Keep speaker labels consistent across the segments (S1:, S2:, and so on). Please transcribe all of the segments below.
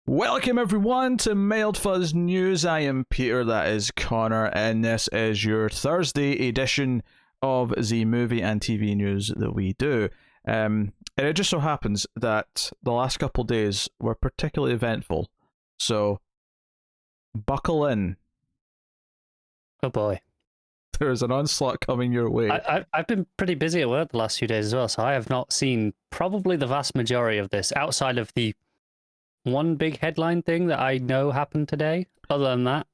S1: Welcome everyone to Mailed Fuzz News. I am Peter, that is Connor, and this is your Thursday edition of the movie and TV news that we do. And it just so happens that the last couple of days were particularly eventful, so buckle in.
S2: Oh boy.
S1: There's an onslaught coming your way.
S2: I've been pretty busy at work the last few days as well, so I have not seen probably the vast majority of this outside of the one big headline thing that I know happened today. Other than that,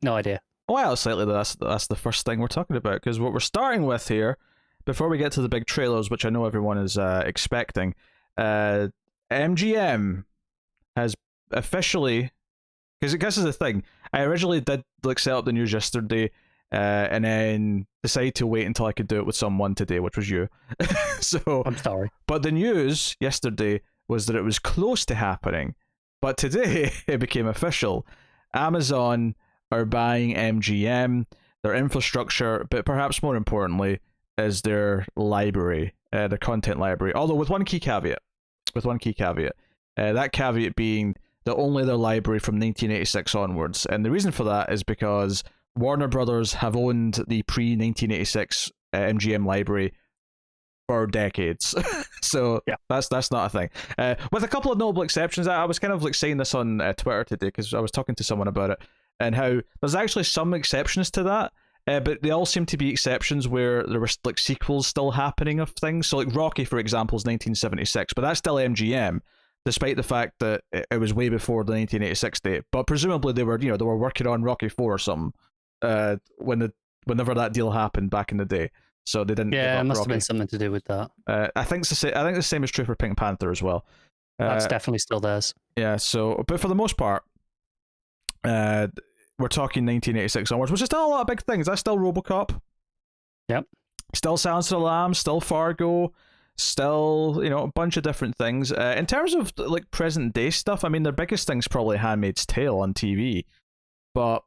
S2: no idea.
S1: Well, slightly, that's the first thing we're talking about, because what we're starting with here, before we get to the big trailers, which I know everyone is expecting, MGM has officially, because this is the thing, I originally did set up the news yesterday, and then decided to wait until I could do it with someone today, which was you. So
S2: I'm sorry.
S1: But the news yesterday was that it was close to happening, but today it became official. Amazon are buying MGM, their infrastructure, but perhaps more importantly is their library, their content library. Although with one key caveat. That caveat being that only their library from 1986 onwards. And the reason for that is because Warner Brothers have owned the pre-1986 MGM library for decades. So yeah, that's not a thing. With a couple of notable exceptions. I was kind of saying this on Twitter today because I was talking to someone about it, and how there's actually some exceptions to that, but they all seem to be exceptions where there were sequels still happening of things. So Rocky, for example, is 1976, but that's still MGM, despite the fact that it was way before the 1986 date. But presumably they were working on Rocky 4 or something whenever that deal happened back in the day. So they didn't.
S2: Yeah, it must
S1: Rocky.
S2: have been something to do with that.
S1: I think the same is true for Pink Panther as well.
S2: That's definitely still theirs.
S1: Yeah. So, but for the most part, we're talking 1986 onwards, which is still a lot of big things. That's still RoboCop.
S2: Yep.
S1: Still Silence of the Lambs. Still Fargo. Still, a bunch of different things. In terms of present day stuff, I mean, their biggest thing's probably Handmaid's Tale on TV, but.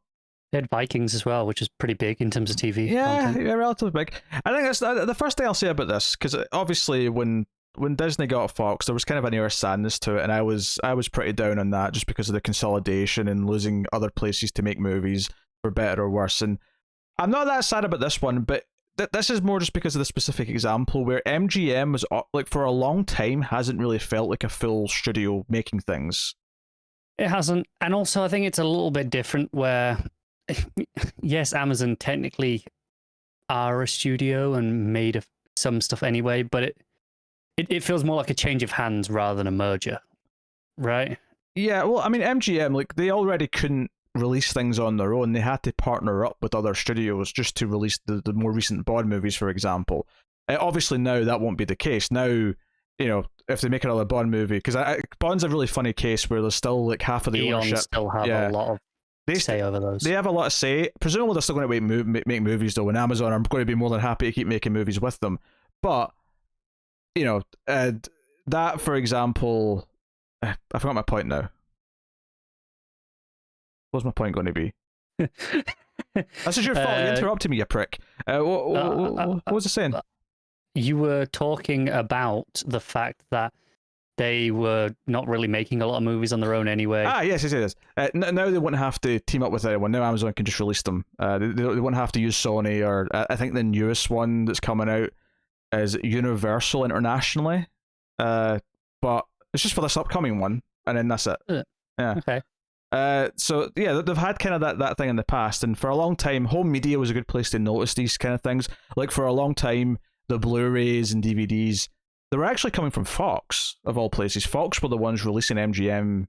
S2: They had Vikings as well, which is pretty big in terms of TV.
S1: Yeah,
S2: content.
S1: yeah, relatively big. I think that's the first thing I'll say about this, because obviously when Disney got Fox, there was kind of an air of sadness to it, and I was pretty down on that just because of the consolidation and losing other places to make movies, for better or worse. And I'm not that sad about this one, but this is more just because of the specific example where MGM was for a long time hasn't really felt like a full studio making things.
S2: It hasn't, and also I think it's a little bit different where. Yes, Amazon technically are a studio and made some stuff anyway, but it feels more like a change of hands rather than a merger, right? Yeah,
S1: well, I mean, MGM, they already couldn't release things on their own. They had to partner up with other studios just to release the more recent Bond movies, for example. Obviously, now that won't be the case. Now, if they make another Bond movie, because Bond's a really funny case where there's still half of the ownership.
S2: Still have a lot of say over those. They
S1: have a lot of say. Presumably they're still going to make movies though, and Amazon are going to be more than happy to keep making movies with them. But that, for example, I forgot my point now. What's my point going to be? This is your fault. You interrupted me, you prick. What was I saying?
S2: You were talking about the fact that they were not really making a lot of movies on their own anyway.
S1: Yes. Now they wouldn't have to team up with anyone. Now Amazon can just release them. They wouldn't have to use Sony, or I think the newest one that's coming out is Universal internationally. But it's just for this upcoming one, and then that's it. Yeah.
S2: Okay.
S1: So yeah, they've had kind of that thing in the past, and for a long time, home media was a good place to notice these kind of things. For a long time, the Blu-rays and DVDs, they were actually coming from Fox, of all places. Fox were the ones releasing MGM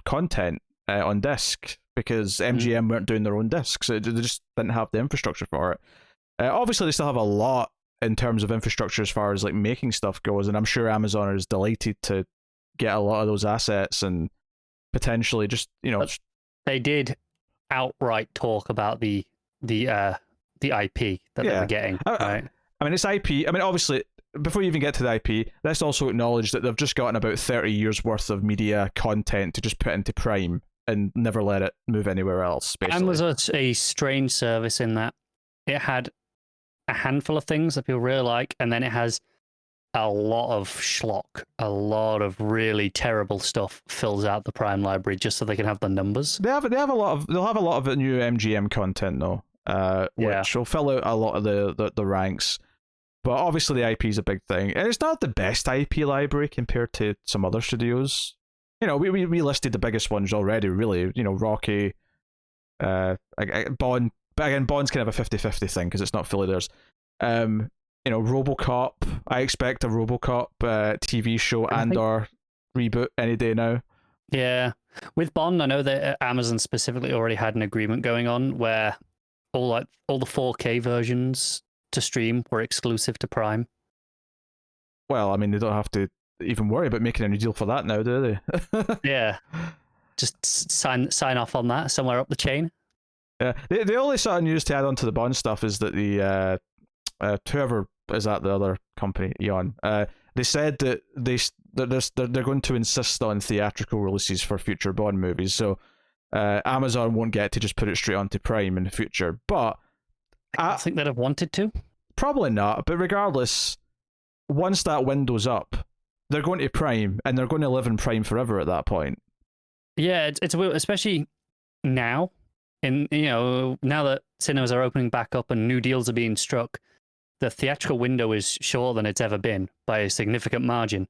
S1: content on disc, because MGM weren't doing their own discs. They just didn't have the infrastructure for it. Obviously, they still have a lot in terms of infrastructure as far as making stuff goes, and I'm sure Amazon is delighted to get a lot of those assets and potentially just,
S2: But they did outright talk about the IP that they were getting, right?
S1: I mean, it's IP. I mean, obviously, before you even get to the IP, let's also acknowledge that they've just gotten about 30 years worth of media content to just put into Prime and never let it move anywhere else, basically.
S2: Amazon's a strange service in that it had a handful of things that people really like, and then it has a lot of schlock, a lot of really terrible stuff fills out the Prime library just so they can have the numbers.
S1: They'll have a lot of new MGM content though, which will fill out a lot of the ranks. But obviously the IP is a big thing, and it's not the best IP library compared to some other studios. You know, we listed the biggest ones already. Really, you know, Rocky, Bond. But again, Bond's kind of a 50-50 thing because it's not fully theirs. You know, RoboCop. I expect a RoboCop TV show or reboot any day now.
S2: Yeah, with Bond, I know that Amazon specifically already had an agreement going on where all the 4K versions to stream were exclusive to Prime.
S1: Well, I mean, they don't have to even worry about making a new deal for that now, do they?
S2: Yeah, just sign off on that somewhere up the chain.
S1: Yeah, the only sort of news to add on to the Bond stuff is that the whoever is at the other company, Eon, they said that they're going to insist on theatrical releases for future Bond movies. So Amazon won't get to just put it straight onto Prime in the future. But
S2: I think they'd have wanted to. Probably
S1: not. But regardless, once that window's up, they're going to Prime, and they're going to live in Prime forever at that point.
S2: Yeah, it's weird, especially now. Now that cinemas are opening back up and new deals are being struck, the theatrical window is shorter than it's ever been by a significant margin.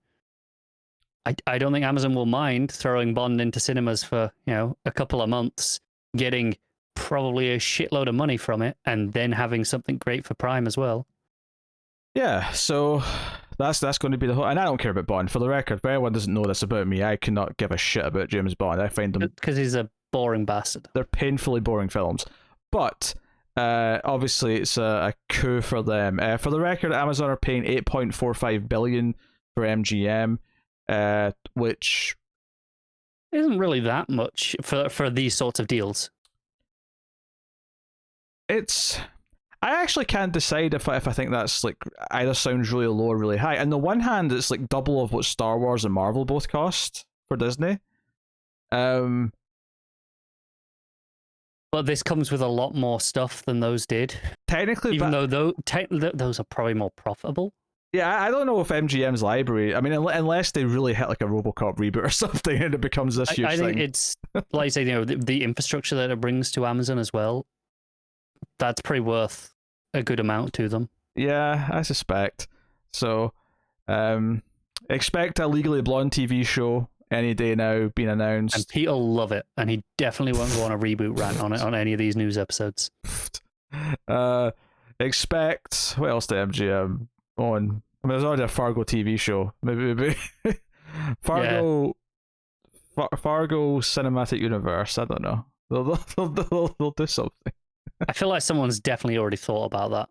S2: I don't think Amazon will mind throwing Bond into cinemas for, a couple of months, getting probably a shitload of money from it, and then having something great for Prime as well.
S1: Yeah, so that's going to be the whole... And I don't care about Bond. For the record, if anyone doesn't know this about me, I cannot give a shit about James Bond. I find them...
S2: Because he's a boring bastard.
S1: They're painfully boring films. But... obviously, it's a coup for them. For the record, Amazon are paying $8.45 billion for MGM, which
S2: isn't really that much for these sorts of deals.
S1: I actually can't decide if I think that's like either sounds really low or really high. On the one hand, it's like double of what Star Wars and Marvel both cost for Disney.
S2: But this comes with a lot more stuff than those did.
S1: Technically,
S2: even though those are probably more profitable.
S1: Yeah, I don't know if MGM's library... I mean, unless they really hit like a RoboCop reboot or something and it becomes this huge thing. I think
S2: it's, like I say, the infrastructure that it brings to Amazon as well, that's pretty worth a good amount to them.
S1: Yeah, I suspect. So, expect a Legally Blonde TV show any day now being announced.
S2: And Pete will love it, and he definitely won't go on a reboot rant on it on any of these news episodes.
S1: Expect... What else did MGM on? I mean, there's already a Fargo TV show. Maybe Fargo... Yeah. Fargo Cinematic Universe. I don't know. They'll do something.
S2: I feel like someone's definitely already thought about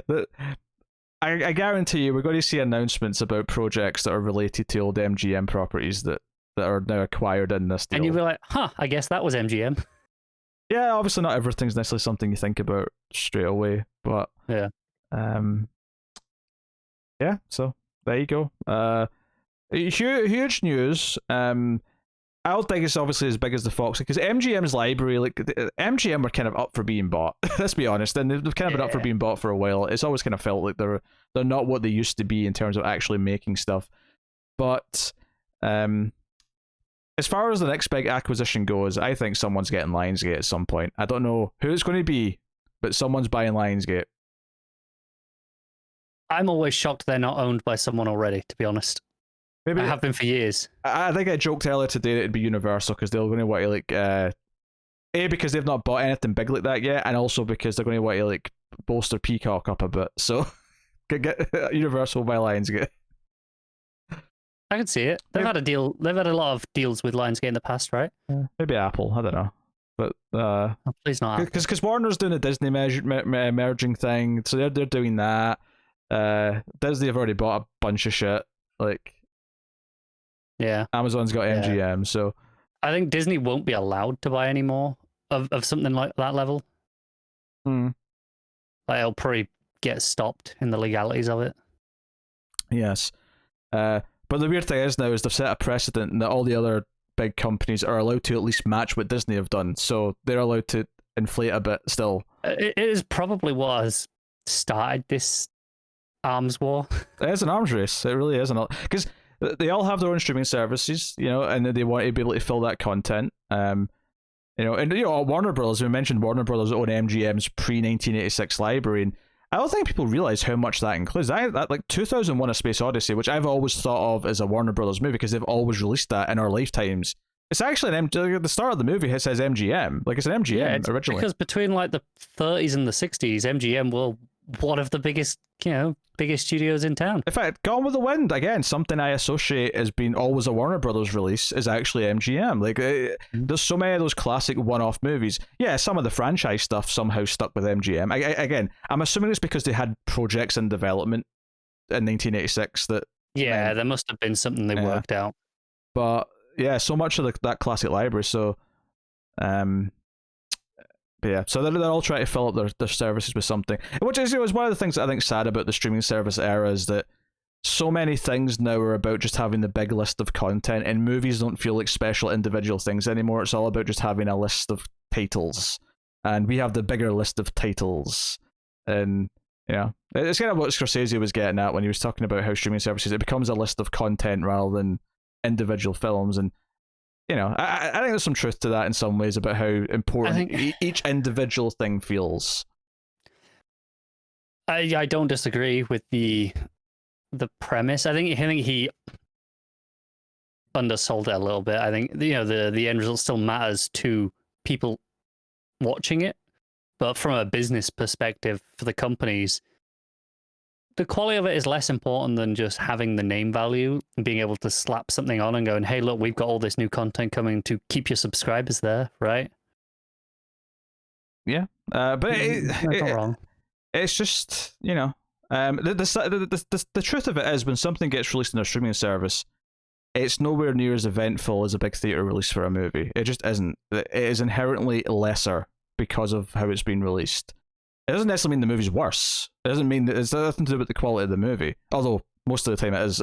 S1: that. I guarantee you we're going to see announcements about projects that are related to old MGM properties that are now acquired in this deal.
S2: And you'll be like, I guess that was MGM.
S1: Yeah, obviously not everything's necessarily something you think about straight away, but
S2: yeah.
S1: Yeah, so there you go. Huge news. I don't think it's obviously as big as the Fox, because MGM's library, like MGM were kind of up for being bought. Let's be honest, and they've kind of been up for being bought for a while. It's always kind of felt like they're not what they used to be in terms of actually making stuff. But as far as the next big acquisition goes, I think someone's getting Lionsgate at some point. I don't know who it's going to be, but someone's buying Lionsgate.
S2: I'm always shocked they're not owned by someone already, to be honest. Maybe I have been for years.
S1: I think I joked earlier today that it'd be Universal because they're going to want to like A, because they've not bought anything big like that yet, and also because they're going to want to like bolster Peacock up a bit. So get Universal by Lionsgate.
S2: I can see it. They've had a deal. They've had a lot of deals with Lionsgate in the past, right?
S1: Maybe Apple. I don't know. But
S2: please not.
S1: Because Warner's doing a Disney merging thing, so they're doing that. Disney have already bought a bunch of shit. Like,
S2: yeah,
S1: Amazon's got MGM, so
S2: I think Disney won't be allowed to buy any more of something like that level. Like, it'll probably get stopped in the legalities of it.
S1: Yes. But the weird thing is now is they've set a precedent that all the other big companies are allowed to at least match what Disney have done, so they're allowed to inflate a bit still.
S2: It is probably what has started this arms war.
S1: It is an arms race. It really is, because they all have their own streaming services, and they want to be able to fill that content. Warner Brothers. We mentioned Warner Brothers own MGM's pre-1986 library, and I don't think people realize how much that includes. That like 2001: A Space Odyssey, which I've always thought of as a Warner Brothers movie because they've always released that in our lifetimes. It's actually the start of the movie. It says MGM, like it's an MGM originally.
S2: Because between like the 30s and the 60s, MGM were one of the biggest studios in town.
S1: In fact, Gone with the Wind, again, something I associate as being always a Warner Brothers release, is actually MGM. Like, there's so many of those classic one-off movies. Yeah, some of the franchise stuff somehow stuck with MGM. Again, I'm assuming it's because they had projects in development in 1986 that...
S2: Yeah, there must have been something they worked out.
S1: But, yeah, so much of that classic library, so... But yeah, so they're all trying to fill up their services with something, which is one of the things that I think sad about the streaming service era is that so many things now are about just having the big list of content, and movies don't feel like special individual things anymore. It's all about just having a list of titles, and we have the bigger list of titles. And yeah, it's kind of what Scorsese was getting at when he was talking about how streaming services, it becomes a list of content rather than individual films. And I think there's some truth to that in some ways about how important each individual thing feels.
S2: I don't disagree with the premise. I think he undersold it a little bit. I think the end result still matters to people watching it, but from a business perspective for the companies, the quality of it is less important than just having the name value and being able to slap something on and going, hey, look, we've got all this new content coming to keep your subscribers there, right?
S1: Yeah, but
S2: that's not wrong.
S1: It's just, the truth of it is when something gets released on a streaming service, it's nowhere near as eventful as a big theatre release for a movie. It just isn't. It is inherently lesser because of how it's been released. It doesn't necessarily mean the movie's worse. It doesn't mean that it's nothing to do with the quality of the movie. Although most of the time it is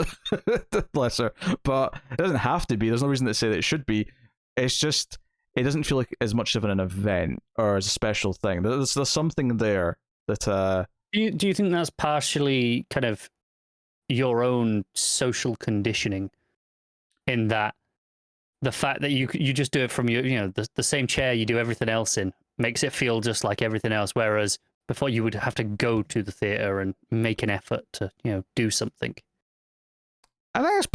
S1: lesser, but it doesn't have to be. There's no reason to say that it should be. It's just it doesn't feel like as much of an event or as a special thing. There's something there that.
S2: Do you think that's partially kind of your own social conditioning, in that the fact that you just do it from the same chair you do everything else in makes it feel just like everything else, whereas before you would have to go to the theater and make an effort to do something.
S1: I think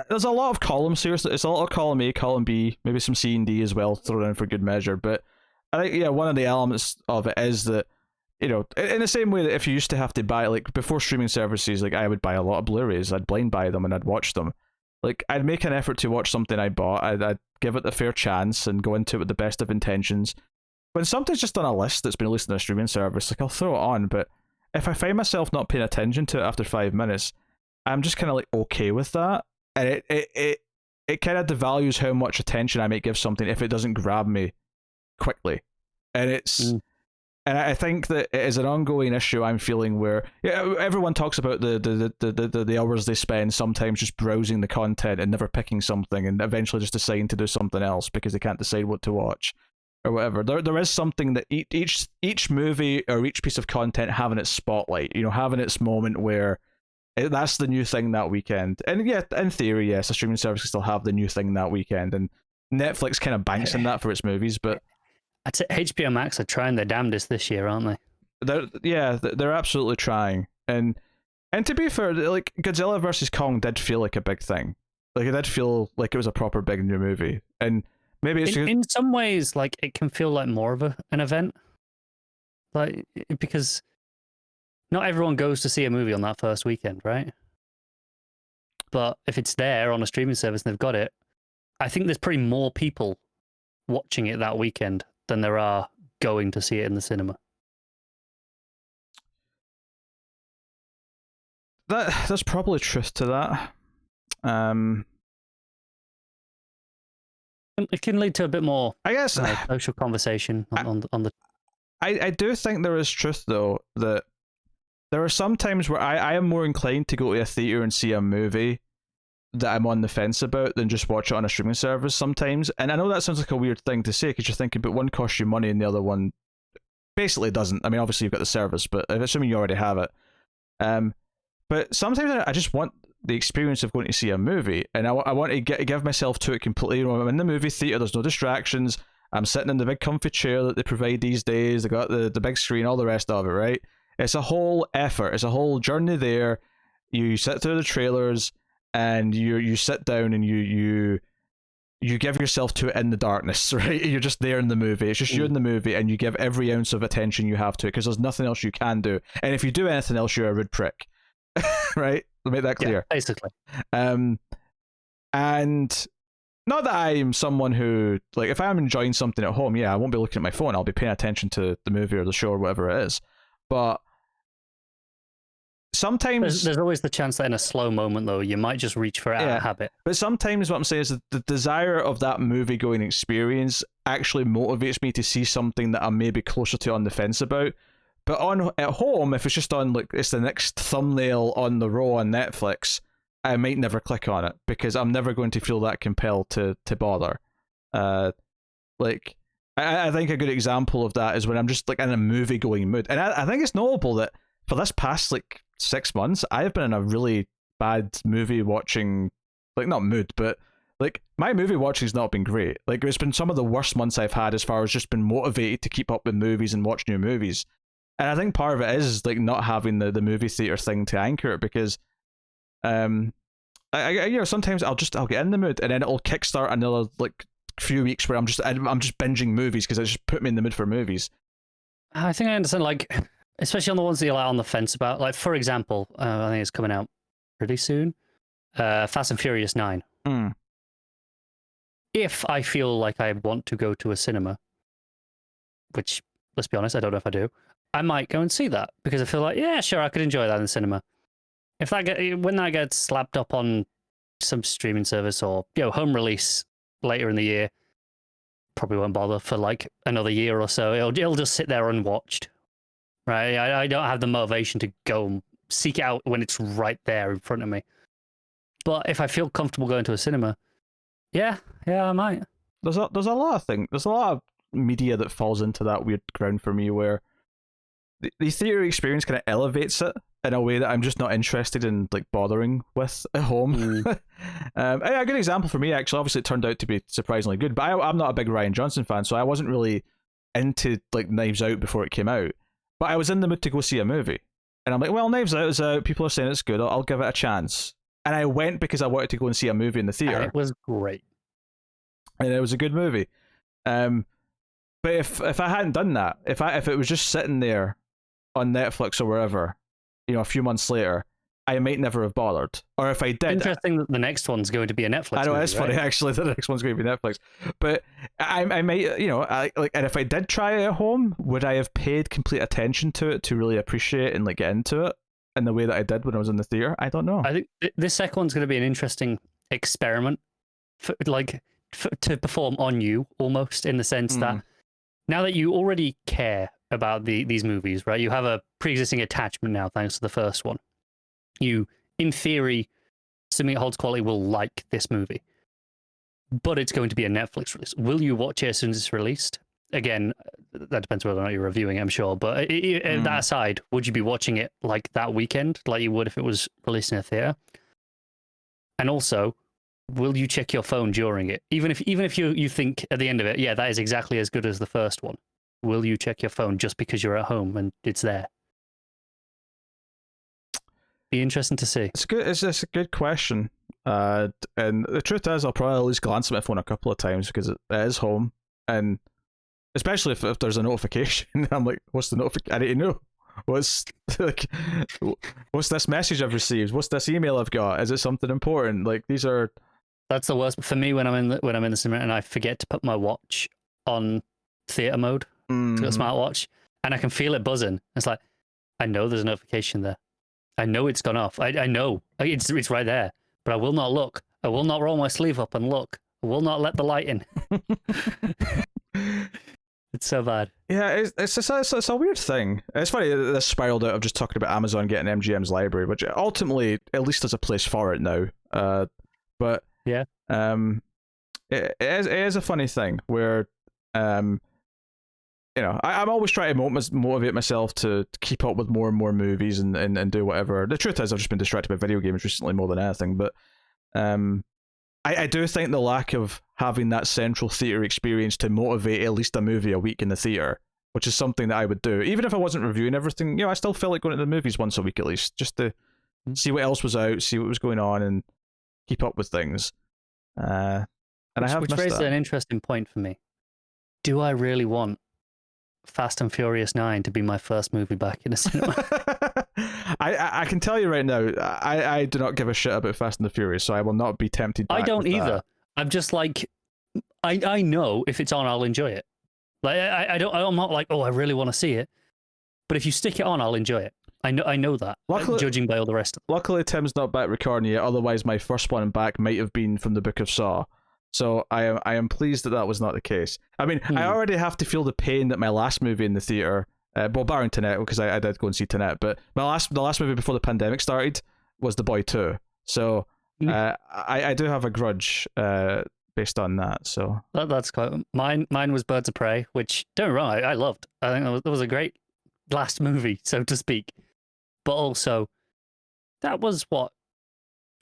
S1: there's a lot of columns here. It's a lot of column A, column B, maybe some C and D as well thrown in for good measure. But I think one of the elements of it is that in the same way that if you used to have to buy, like before streaming services, like I would buy a lot of Blu-rays, I'd blind buy them and I'd watch them. Like I'd make an effort to watch something I bought, I'd give it the fair chance and go into it with the best of intentions. When something's just on a list that's been released on a streaming service, like I'll throw it on, but if I find myself not paying attention to it after 5 minutes, I'm just kind of like okay with that, and it kind of devalues how much attention I might give something if it doesn't grab me quickly, and it's. And I think that it is an ongoing issue I'm feeling where everyone talks about the hours they spend sometimes just browsing the content and never picking something and eventually just deciding to do something else because they can't decide what to watch or whatever. There is something that each movie or each piece of content having its spotlight, having its moment where that's the new thing that weekend. And yeah, in theory, yes, a streaming service can still have the new thing that weekend, and Netflix kind of banks on that for its movies, but
S2: I'd say HBO Max are trying their damnedest this year, aren't they?
S1: They're absolutely trying. And to be fair, like Godzilla vs. Kong did feel like a big thing. Like it did feel like it was a proper big new movie. And maybe it's
S2: in some ways, like it can feel like more of an event, like because not everyone goes to see a movie on that first weekend, right? But if it's there on a streaming service and they've got it, I think there's pretty more people watching it that weekend than there are going to see it in the cinema.
S1: There's probably truth to that.
S2: It can lead to a bit more,
S1: I guess,
S2: social conversation on the.
S1: I do think there is truth though that there are some times where I am more inclined to go to a theater and see a movie that I'm on the fence about than just watch it on a streaming service sometimes. And I know that sounds like a weird thing to say because you're thinking, but one costs you money and the other one basically doesn't. I mean, obviously you've got the service, but assuming you already have it. But sometimes I just want the experience of going to see a movie, and I want to give myself to it completely. You know, I'm in the movie theater. There's no distractions. I'm sitting in the big comfy chair that they provide these days. They got the big screen, all the rest of it, right? It's a whole effort. It's a whole journey there. You sit through the trailers, and you sit down and you give yourself to it in the darkness, right? You're just there in the movie. It's just you in the movie, and you give every ounce of attention you have to it because there's nothing else you can do. And if you do anything else, you're a rude prick, right? Let me make that clear.
S2: Yeah, basically.
S1: And not that I'm someone who, like, if I'm enjoying something at home, yeah, I won't be looking at my phone. I'll be paying attention to the movie or the show or whatever it is. But sometimes
S2: there's always the chance that in a slow moment, though, you might just reach for it out of habit.
S1: But sometimes what I'm saying is that the desire of that movie going experience actually motivates me to see something that I'm maybe closer to on the fence about. But at home, if it's just on, like, it's the next thumbnail on the row on Netflix, I might never click on it because I'm never going to feel that compelled to bother. Like, I think a good example of that is when I'm just, like, in a movie going mood. And I think it's notable that for this past, like, 6 months, I have been in a really bad movie watching, like, not mood, but, like, my movie watching's not been great. Like, it's been some of the worst months I've had as far as just been motivated to keep up with movies and watch new movies. And I think part of it is, like, not having the movie theater thing to anchor it because, I you know, sometimes I'll get in the mood and then it'll kickstart another, like, few weeks where I'm just binging movies because it just put me in the mood for movies.
S2: I think I understand, like, especially on the ones that you're, like, on the fence about. Like, for example, I think it's coming out pretty soon. Fast and Furious 9. If I feel like I want to go to a cinema, which, let's be honest, I don't know if I do, I might go and see that because I feel like, yeah, sure, I could enjoy that in the cinema. When that gets slapped up on some streaming service or, you know, home release later in the year, probably won't bother for, like, another year or so. It'll just sit there unwatched, right? I don't have the motivation to go and seek it out when it's right there in front of me. But if I feel comfortable going to a cinema, yeah, I might.
S1: There's a lot of things. There's a lot of media that falls into that weird ground for me where the theater experience kind of elevates it in a way that I'm just not interested in, like, bothering with at home. A good example for me, actually, obviously it turned out to be surprisingly good, but I'm not a big Rian Johnson fan, so I wasn't really into, like, Knives Out before it came out. But I was in the mood to go see a movie. And I'm like, well, Knives Out is out, people are saying it's good, I'll give it a chance. And I went because I wanted to go and see a movie in the theater.
S2: And it was great.
S1: And it was a good movie. But if I hadn't done that, if it was just sitting there on Netflix or wherever, you know, a few months later, I might never have bothered. Or if I did,
S2: interesting that the next one's going to be a Netflix.
S1: I know,
S2: movie,
S1: it's funny, actually, that the next one's going to be Netflix. But I might, you know, and if I did try it at home, would I have paid complete attention to it to really appreciate and, like, get into it in the way that I did when I was in the theater? I don't know.
S2: I think this second one's going to be an interesting experiment, to perform on you, almost, in the sense that now that you already care about these movies, right? You have a pre-existing attachment now, thanks to the first one. You, in theory, assuming it holds quality, will like this movie. But it's going to be a Netflix release. Will you watch it as soon as it's released? Again, that depends whether or not you're reviewing it, I'm sure. But that aside, would you be watching it, like, that weekend, like you would if it was released in a theater? And also, will you check your phone during it? Even if you think at the end of it, yeah, that is exactly as good as the first one. Will you check your phone just because you're at home and it's there? Be interesting to see.
S1: It's a good question. And the truth is, I'll probably at least glance at my phone a couple of times because it is home, and especially if there's a notification, I'm like, what's the notification? I need to know. What's this message I've received? What's this email I've got? Is it something important? Like, these are. That's
S2: the worst for me when I'm in the cinema and I forget to put my watch on theater mode, a smartwatch, and I can feel it buzzing. It's like, I know there's a notification there. I know it's gone off. I know it's right there, but I will not look. I will not roll my sleeve up and look. I will not let the light in. It's so bad.
S1: Yeah, it's a weird thing. It's funny that this spiraled out of just talking about Amazon getting MGM's library, which ultimately at least there's a place for it now. But
S2: yeah,
S1: it is a funny thing where I'm always trying to motivate myself to keep up with more and more movies and do whatever. The truth is, I've just been distracted by video games recently more than anything. But I do think the lack of having that central theatre experience to motivate at least a movie a week in the theatre, which is something that I would do, even if I wasn't reviewing everything. I still feel like going to the movies once a week at least, just to see what else was out, see what was going on, and keep up with things. And
S2: which raises an interesting point for me. Do I really want Fast and Furious 9 to be my first movie back in a cinema?
S1: I can tell you right now, I do not give a shit about Fast and the Furious, so I will not be tempted back.
S2: I don't
S1: with
S2: either.
S1: That.
S2: I'm just like, I know if it's on, I'll enjoy it. Like I'm not like, oh, I really want to see it. But if you stick it on, I'll enjoy it. I know that. Luckily, judging by all the rest of them.
S1: Luckily, Tim's not back recording yet. Otherwise, my first one back might have been from the Book of Saw. So I am pleased that was not the case. I mean, I already have to feel the pain that my last movie in the theater, well, barring Tenet, because I did go and see Tenet, but the last movie before the pandemic started was The Boy 2. So I do have a grudge based on that. So
S2: that's quite mine. Mine was Birds of Prey, which don't get me wrong, I loved. I think that was a great last movie, so to speak. But also, that was what,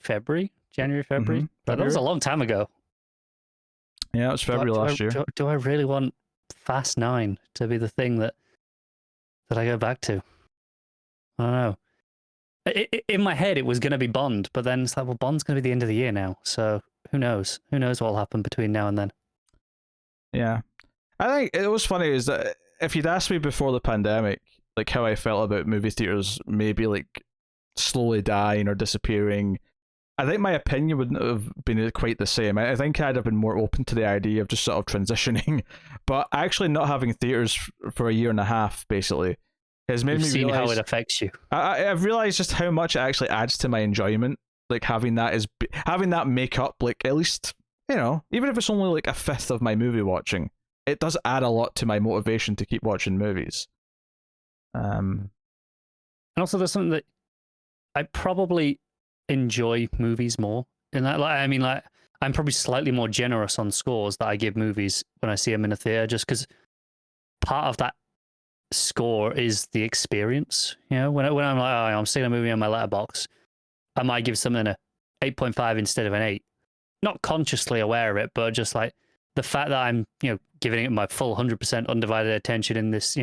S2: January, February. That was a long time ago.
S1: Yeah, it was February last year.
S2: Do I really want Fast 9 to be the thing that I go back to? I don't know. In my head, it was going to be Bond, but then it's like, well, Bond's going to be the end of the year now, so who knows? Who knows what will happen between now and then?
S1: Yeah. I think it was funny is that if you'd asked me before the pandemic, like how I felt about movie theaters maybe like slowly dying or disappearing, I think my opinion wouldn't have been quite the same. I think I'd have been more open to the idea of just sort of transitioning, but actually not having theaters for a year and a half basically has made me realize
S2: how it affects you.
S1: I've realized just how much it actually adds to my enjoyment. Like having that make up, like at least even if it's only like a fifth of my movie watching, it does add a lot to my motivation to keep watching movies.
S2: And also, there's something that I probably enjoy movies more in that. I'm probably slightly more generous on scores that I give movies when I see them in a theater, just because part of that score is the experience. When I'm like, oh, I'm seeing a movie on my letterbox, I might give something a 8.5 instead of an 8. Not consciously aware of it, but just like the fact that I'm giving it my full 100% undivided attention in this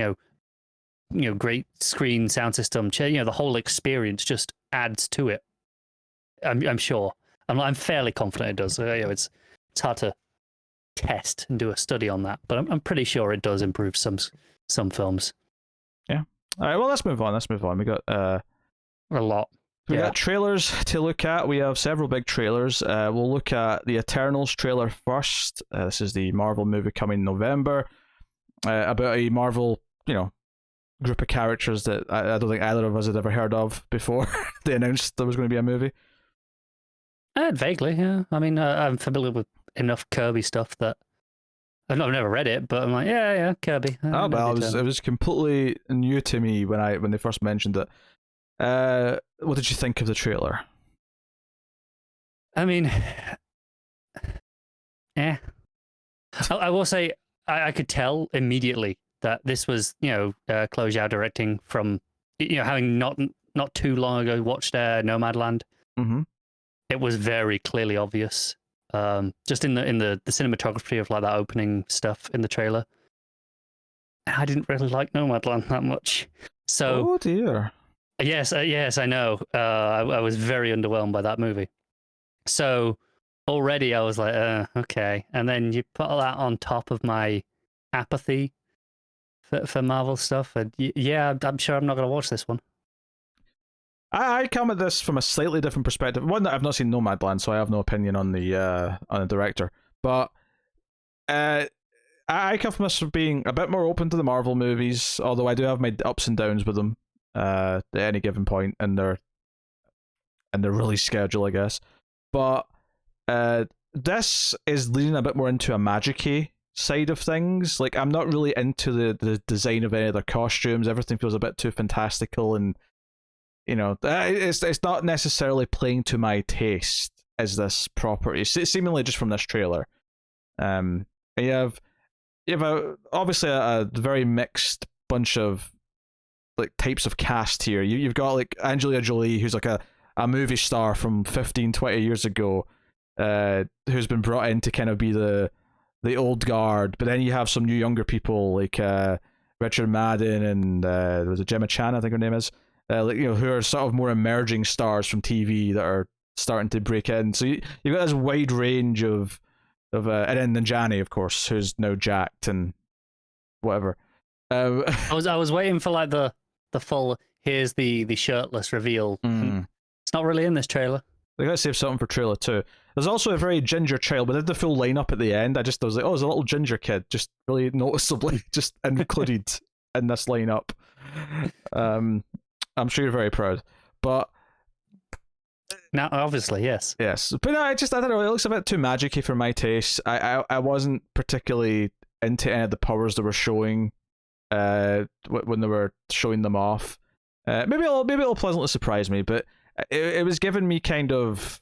S2: great screen, sound system, the whole experience just adds to it. I'm sure. I'm fairly confident it does. It's hard to test and do a study on that, but I'm pretty sure it does improve some films.
S1: Yeah. All right. Well, let's move on. We got
S2: a lot.
S1: We got trailers to look at. We have several big trailers. We'll look at the Eternals trailer first. This is the Marvel movie coming November. About a Marvel, group of characters that I don't think either of us had ever heard of before they announced there was going to be a movie.
S2: Vaguely, yeah. I mean, I'm familiar with enough Kirby stuff that I've never read it, but I'm like, yeah, Kirby.
S1: It was completely new to me when they first mentioned it. What did you think of the trailer?
S2: I mean, I will say I could tell immediately that this was, Chloe Zhao directing from, having not too long ago watched Nomadland.
S1: Mm-hmm.
S2: It was very clearly obvious, just in the cinematography of like that opening stuff in the trailer. I didn't really like Nomadland that much, so.
S1: Oh dear.
S2: Yes, I know. I was very underwhelmed by that movie. So already I was like, okay. And then you put that on top of my apathy for Marvel stuff, and I'm sure I'm not going to watch this one.
S1: I come at this from a slightly different perspective. One, that I've not seen Nomadland, so I have no opinion on the director. But I come from this from being a bit more open to the Marvel movies, although I do have my ups and downs with them at any given point in their release schedule, I guess. But this is leaning a bit more into a magic-y side of things. Like, I'm not really into the design of any of their costumes. Everything feels a bit too fantastical, and it's not necessarily playing to my taste as this property, seemingly just from this trailer. You have you have obviously a very mixed bunch of like types of cast here. You've got like Angelina Jolie, who's like a movie star from 15, 20 years ago, who's been brought in to kind of be the old guard. But then you have some new younger people like Richard Madden and was it Gemma Chan, I think her name is, like, you know, who are sort of more emerging stars from TV that are starting to break in. So you've got this wide range of and then Nanjani, of course, who's now jacked and whatever.
S2: I was waiting for like the full here's the shirtless reveal. It's not really in this trailer.
S1: They gotta save something for trailer 2. There's also a very ginger child, but did the full lineup at the end. I was like, oh, there's a little ginger kid, just really noticeably just included in this lineup. I'm sure you're very proud, but
S2: now obviously yes,
S1: but no, I don't know. It looks a bit too magicy for my taste. I wasn't particularly into any of the powers they were showing, when they were showing them off. Maybe it'll pleasantly surprise me, but it was giving me kind of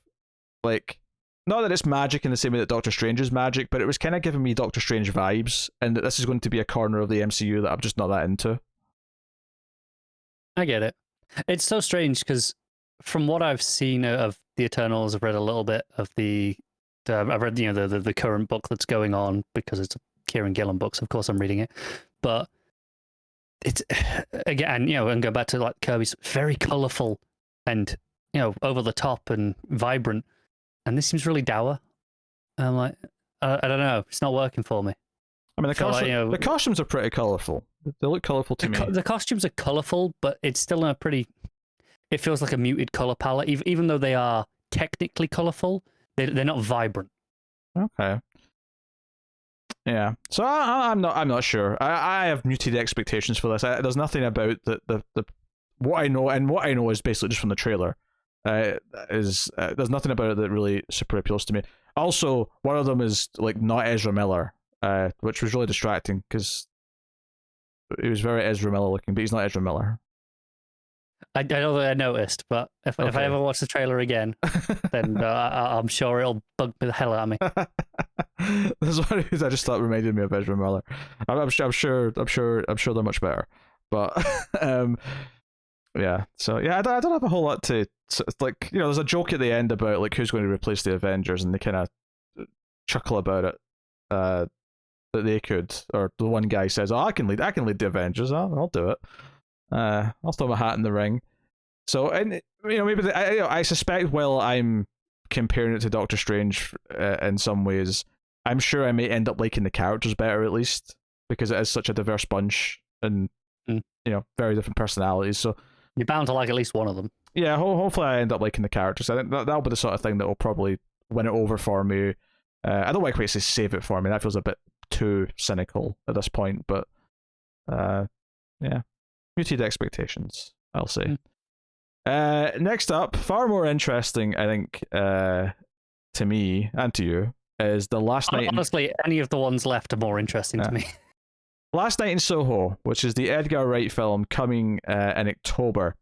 S1: like, not that it's magic in the same way that Doctor Strange is magic, but it was kind of giving me Doctor Strange vibes, and that this is going to be a corner of the MCU that I'm just not that into.
S2: I get it. It's so strange because from what I've seen of the Eternals, I've read a little bit of I've read the current book that's going on because it's a Kieran Gillen book, so of course I'm reading it. But it's again, and go back to like Kirby's, very colourful and over the top and vibrant, and this seems really dour. And I'm like, I don't know, it's not working for me.
S1: I mean, the costumes are pretty colourful. They look colourful to me.
S2: The costumes are colourful, but it's still in a pretty. It feels like a muted colour palette, even though they are technically colourful. They're not vibrant.
S1: Okay. Yeah. So I'm not sure. I have muted expectations for this. There's nothing about the what I know is basically just from the trailer. There's nothing about it that really super appeals to me. Also, one of them is like not Ezra Miller, which was really distracting because he was very Ezra Miller looking, but he's not Ezra Miller.
S2: I don't think I noticed, but if I ever watch the trailer again, then I'm sure it'll bug the hell out of me.
S1: That's what it is. I just thought reminded me of Ezra Miller. I'm sure they're much better, but yeah. So yeah, I don't have a whole lot to like. There's a joke at the end about like who's going to replace the Avengers, and they kind of chuckle about it. That they could, or the one guy says, "Oh, I can lead the Avengers. I'll do it. I'll throw my hat in the ring." So, and maybe I suspect while I'm comparing it to Doctor Strange in some ways, I'm sure I may end up liking the characters better, at least because it is such a diverse bunch and very different personalities. So
S2: you're bound to like at least one of them.
S1: Yeah, hopefully I end up liking the characters. I think that'll be the sort of thing that will probably win it over for me. I don't like when it says save it for me. That feels a bit too cynical at this point, but yeah, muted expectations, I'll say. Next up, far more interesting, I think, to me and to you, is the last night.
S2: Honestly, any of the ones left are more interesting to me.
S1: Last Night in Soho, which is the Edgar Wright film coming in October.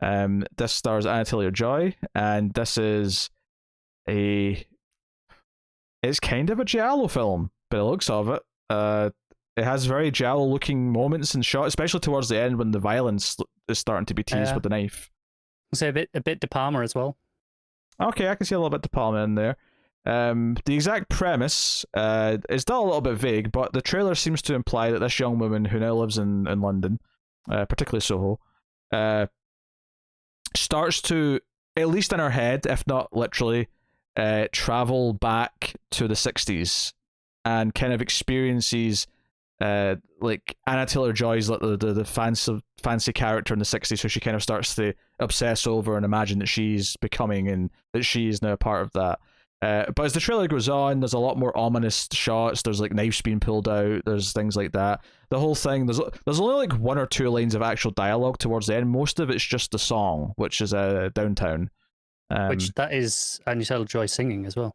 S1: This stars Anya Taylor-Joy, and this is it's kind of a giallo film, but it looks of it. It has very giallo-looking moments and shots, especially towards the end when the violence is starting to be teased with the knife.
S2: I'll say a bit De Palma as well.
S1: Okay, I can see a little bit De Palma in there. The exact premise is still a little bit vague, but the trailer seems to imply that this young woman who now lives in London, particularly Soho, starts to, at least in her head, if not literally, travel back to the 60s and kind of experiences like Anya Taylor-Joy's like the fancy character in the 60s, so she kind of starts to obsess over and imagine that she's becoming and that she is now a part of that. But as the trailer goes on, there's a lot more ominous shots. There's like knives being pulled out. There's things like that. The whole thing, there's only like 1 or 2 lines of actual dialogue towards the end. Most of it's just the song, which is Downtown.
S2: Which that is Anya Taylor-Joy singing as well.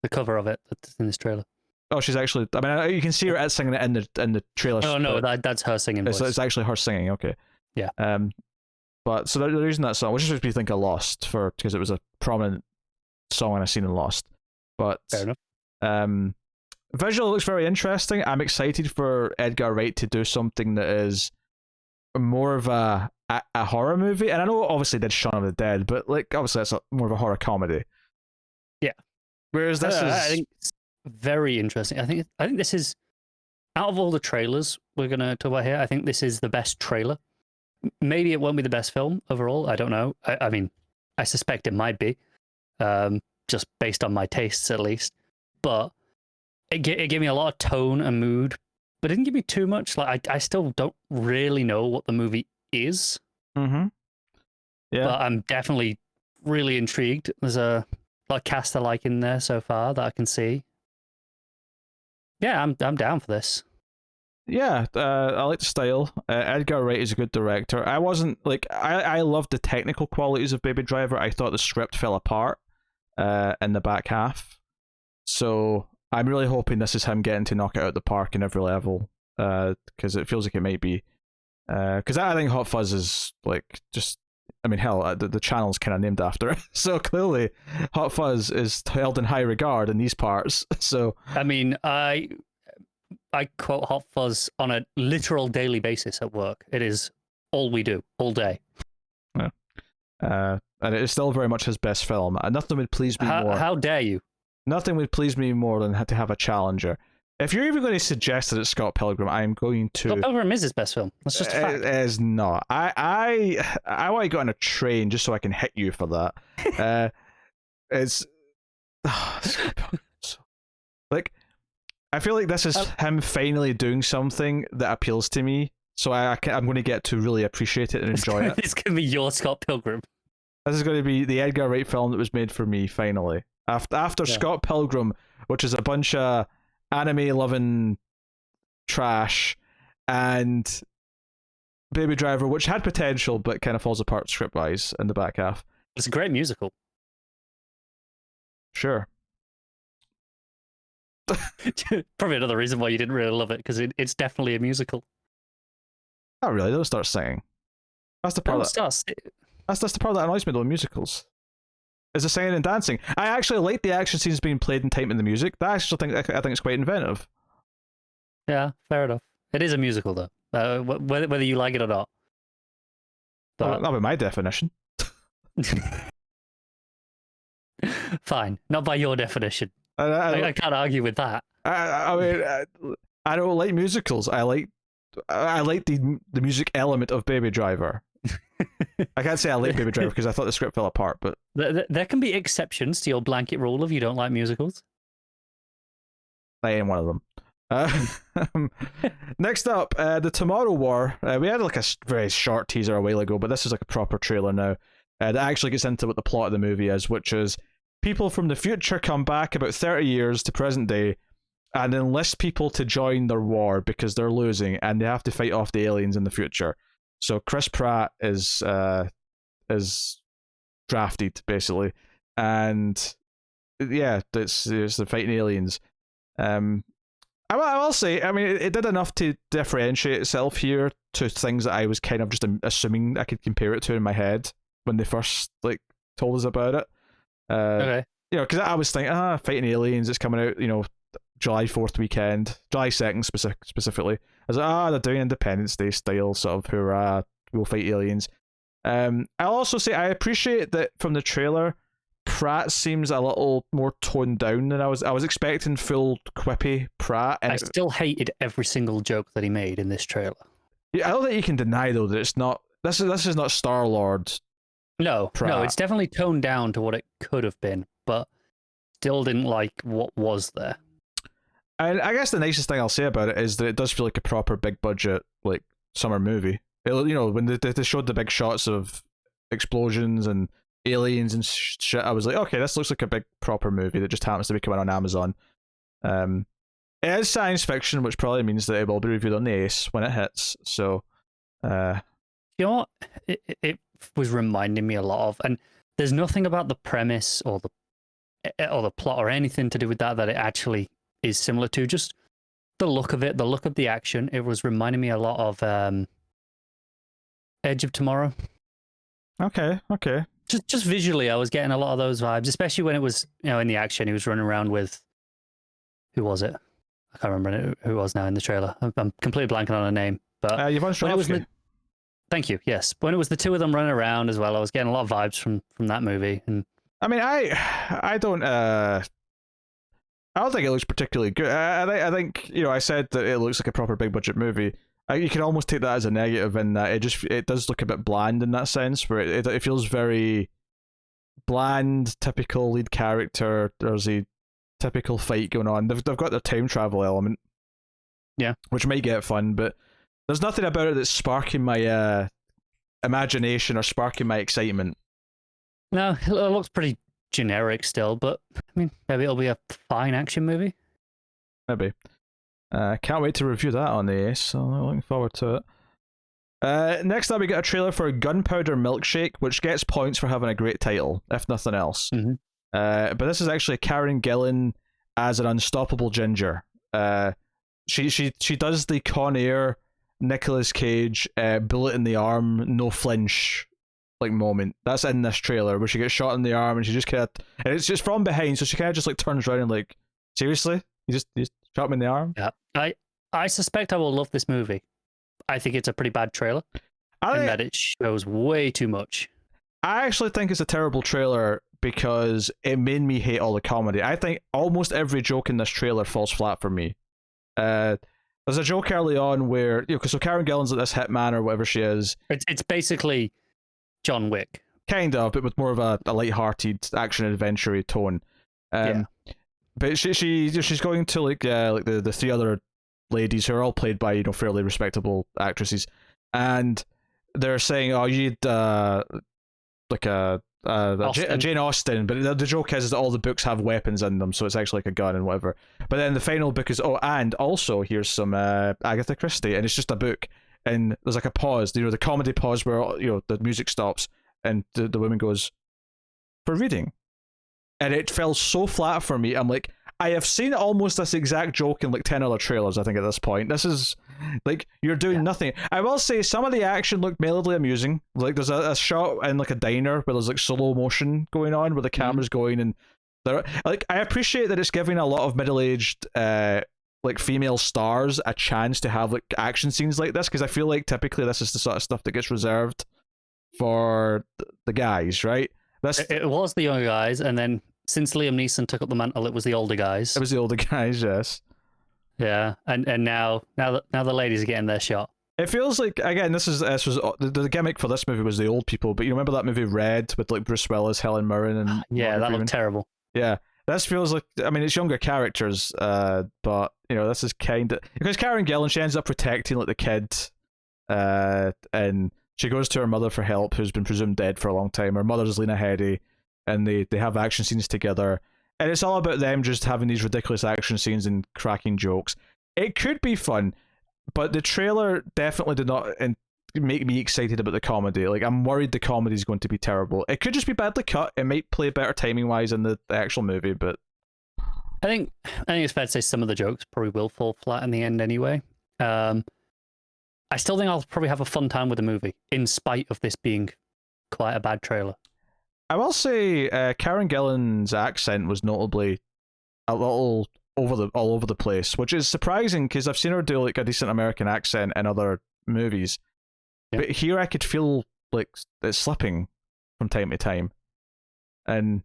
S2: The cover of it that's in this trailer. Oh,
S1: she's actually. I mean, you can see her singing it in the trailer.
S2: Oh no, that's her singing.
S1: It's actually her singing. Okay.
S2: Yeah.
S1: But so they're using that song, which is what we think of Lost because it was a prominent song in a scene in Lost. But
S2: fair enough.
S1: Visual looks very interesting. I'm excited for Edgar Wright to do something that is more of a horror movie. And I know obviously did Shaun of the Dead, but like obviously that's more of a horror comedy.
S2: Yeah.
S1: Whereas this is,
S2: I think it's very interesting. I think this is, out of all the trailers we're gonna talk about here, I think this is the best trailer. Maybe it won't be the best film overall. I don't know. I mean, I suspect it might be, just based on my tastes at least. But it gave me a lot of tone and mood, but it didn't give me too much. Like I still don't really know what the movie is.
S1: Mm-hmm. Yeah.
S2: But I'm definitely really intrigued. There's a lot of cast I like in there so far that I can see. Yeah, I'm down for this.
S1: Yeah, I like the style. Edgar Wright is a good director. I wasn't like I loved the technical qualities of Baby Driver. I thought the script fell apart in the back half. So I'm really hoping this is him getting to knock it out of the park in every level. Because it feels like it might be. Because I think Hot Fuzz is like just. I mean, hell, the channel's kind of named after it. So clearly, Hot Fuzz is held in high regard in these parts. So
S2: I mean, I quote Hot Fuzz on a literal daily basis at work. It is all we do, all day.
S1: Yeah. And it is still very much his best film. And nothing would please me more.
S2: How dare you?
S1: Nothing would please me more than to have a challenger. If you're even going to suggest that it's Scott Pilgrim, I am going to.
S2: Scott Pilgrim is his best film. That's just a fact.
S1: It is not. I want to get on a train just so I can hit you for that. It's like I feel like this is him finally doing something that appeals to me. So I'm going to get to really appreciate it and enjoy it.
S2: It's going to be your Scott Pilgrim.
S1: This is going to be the Edgar Wright film that was made for me, finally. After Scott Pilgrim, which is a bunch of anime-loving trash, and Baby Driver, which had potential but kind of falls apart script-wise in the back half.
S2: It's a great musical.
S1: Sure.
S2: Probably another reason why you didn't really love it, because it's definitely a musical.
S1: Not really, don't start singing. That's the part that's the part that annoys me though in musicals. Is the singing and dancing. I actually like the action scenes being played in time in the music. That actually I think it's quite inventive.
S2: Yeah, fair enough. It is a musical though, whether you like it or not. But...
S1: That'll be my definition.
S2: Fine, not by your definition. I can't argue with that.
S1: I mean, I don't like musicals. I like the music element of Baby Driver. I can't say I like Baby Driver because I thought the script fell apart, but
S2: there can be exceptions to your blanket rule if you don't like musicals.
S1: I ain't one of them. Next up, the Tomorrow War. We had like a very short teaser a while ago, but this is like a proper trailer now. That actually gets into what the plot of the movie is, which is people from the future come back about 30 years to present day and enlist people to join their war because they're losing and they have to fight off the aliens in the future. So Chris Pratt is drafted basically, and yeah, it's the fighting aliens. I will say, I mean, it did enough to differentiate itself here to things that I was kind of just assuming I could compare it to in my head when they first like told us about it.
S2: Okay.
S1: You know, because I was thinking, fighting aliens, it's coming out, you know, July 4th weekend, July 2nd specifically. I was like, they're doing Independence Day style sort of hurrah, we'll fight aliens. I'll also say I appreciate that from the trailer, Pratt seems a little more toned down than I was expecting. Full quippy Pratt. And
S2: I still hated every single joke that he made in this trailer.
S1: Yeah, I don't think you can deny though that it's not. This is not Star-Lord.
S2: No,
S1: Pratt.
S2: no, it's definitely toned down to what it could have been, but still didn't like what was there.
S1: And I guess the nicest thing I'll say about it is that it does feel like a proper big budget like summer movie. You know, when they showed the big shots of explosions and aliens and shit, I was like, okay, this looks like a big proper movie that just happens to be coming on Amazon. It is science fiction, which probably means that it will be reviewed on the Ace when it hits. So,
S2: you know what? It was reminding me a lot of, and there's nothing about the premise or the plot or anything to do with that it actually is similar to. Just the look of it, the look of the action. It was reminding me a lot of Edge of Tomorrow.
S1: Okay.
S2: Just visually, I was getting a lot of those vibes, especially when it was, you know, in the action. He was running around with who was it? I can't remember who it was now in the trailer. I'm completely blanking on her name. But
S1: Yvonne
S2: when it was
S1: Strahovski.
S2: thank you. Yes, when it was the two of them running around as well, I was getting a lot of vibes from that movie. And
S1: I mean, I don't think it looks particularly good. I think I said that it looks like a proper big budget movie. You can almost take that as a negative in that it does look a bit bland in that sense, where it feels very bland, typical lead character. There's a typical fight going on. They've got their time travel element,
S2: yeah,
S1: which might get fun, but there's nothing about it that's sparking my imagination or sparking my excitement.
S2: No, it looks pretty generic still, but I mean, maybe it'll be a fine action movie.
S1: Maybe. Can't wait to review that on the Ace, so I'm looking forward to it. Next up, we got a trailer for Gunpowder Milkshake, which gets points for having a great title, if nothing else.
S2: Mm-hmm.
S1: But this is actually Karen Gillan as an unstoppable ginger. She does the Con Air, Nicolas Cage, bullet in the arm, no flinch like moment. That's in this trailer where she gets shot in the arm and she just kind of, and it's just from behind, so she kind of just like turns around and like, seriously, you just shot me in the arm.
S2: Yeah, I suspect I will love this movie. I think it's a pretty bad trailer, and that it shows way too much.
S1: I actually think it's a terrible trailer because it made me hate all the comedy. I think almost every joke in this trailer falls flat for me. There's a joke early on where so Karen Gillan's like this hitman or whatever she is.
S2: It's basically John Wick,
S1: kind of, but with more of a light-hearted action adventure tone.
S2: Yeah.
S1: But she's going to like the three other ladies who are all played by fairly respectable actresses, and they're saying, "Oh, you need like a Jane Austen," but the joke is that all the books have weapons in them, so it's actually like a gun and whatever. But then the final book is, and also here's some Agatha Christie, and it's just a book, and there's like a pause, the comedy pause where the music stops, and the woman goes, "For reading," and it fell so flat for me. I'm like, I have seen almost this exact joke in like 10 other trailers, I think, at this point. This is like, you're doing nothing. I will say some of the action looked mildly amusing. Like there's a shot in like a diner where there's like slow motion going on where the camera's going, and like, I appreciate that it's giving a lot of middle-aged like female stars a chance to have like action scenes like this, because I feel like typically this is the sort of stuff that gets reserved for the guys, right?
S2: It was the younger guys, and then since Liam Neeson took up the mantle, it was the older guys.
S1: It was the older guys, yes.
S2: Yeah, and now the ladies are getting their shot.
S1: It feels like, again, this was the gimmick for this movie was the old people, but you remember that movie Red with like Bruce Willis, Helen Mirren, and
S2: yeah, that looked terrible.
S1: Yeah, this feels like, I mean, it's younger characters, but this is kind of, because Karen Gillan, she ends up protecting like the kid, and she goes to her mother for help, who's been presumed dead for a long time. Her mother's Lena Headey, and they have action scenes together, and it's all about them just having these ridiculous action scenes and cracking jokes. It could be fun, but the trailer definitely did not make me excited about the comedy. Like, I'm worried the comedy is going to be terrible. It could just be badly cut. It might play better timing wise in the actual movie, but
S2: I think it's fair to say some of the jokes probably will fall flat in the end anyway. I still think I'll probably have a fun time with the movie, in spite of this being quite a bad trailer.
S1: I will say Karen Gillan's accent was notably a little all over the place, which is surprising because I've seen her do like a decent American accent in other movies. Yeah. But here I could feel like it's slipping from time to time. And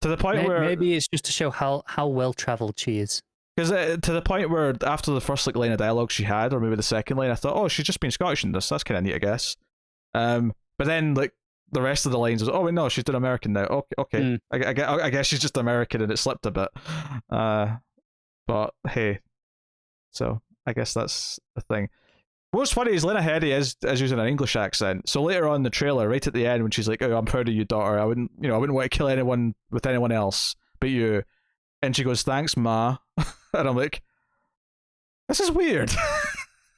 S1: to the point where...
S2: Maybe it's just to show how well-travelled she is.
S1: Because to the point where after the first like line of dialogue she had, or maybe the second line, I thought, oh, she's just been Scottish in this. That's kind of neat, I guess. But then like the rest of the lines was, oh wait, no, she's doing American now. Okay. I guess she's just American and it slipped a bit. But hey, so I guess that's the thing. What's funny is Lena Headey is using an English accent. So later on in the trailer, right at the end, when she's like, "Oh, I'm proud of you, daughter. I wouldn't want to kill anyone with anyone else but you," and she goes, "Thanks, Ma," and I'm like, "This is weird."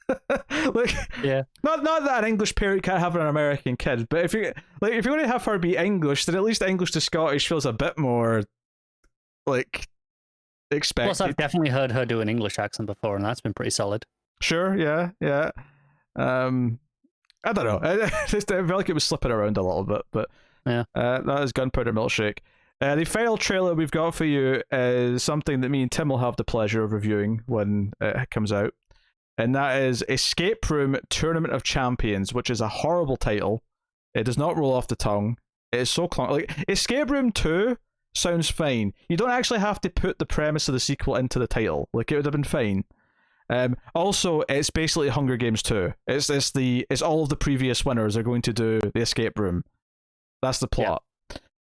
S1: Like,
S2: yeah,
S1: not that an English parent can't have an American kid, but if you're going to have her be English, then at least English to Scottish feels a bit more like expected.
S2: Plus, I've definitely heard her do an English accent before, and that's been pretty solid.
S1: Sure, yeah. I don't know. I felt like it was slipping around a little bit, but
S2: yeah.
S1: That is Gunpowder Milkshake. The final trailer we've got for you is something that me and Tim will have the pleasure of reviewing when it comes out. And that is Escape Room Tournament of Champions, which is a horrible title. It does not roll off the tongue. It is so clunky. Like, Escape Room 2 sounds fine. You don't actually have to put the premise of the sequel into the title. Like, it would have been fine. Also, it's basically Hunger Games 2. It's all of the previous winners are going to do the escape room. That's the plot.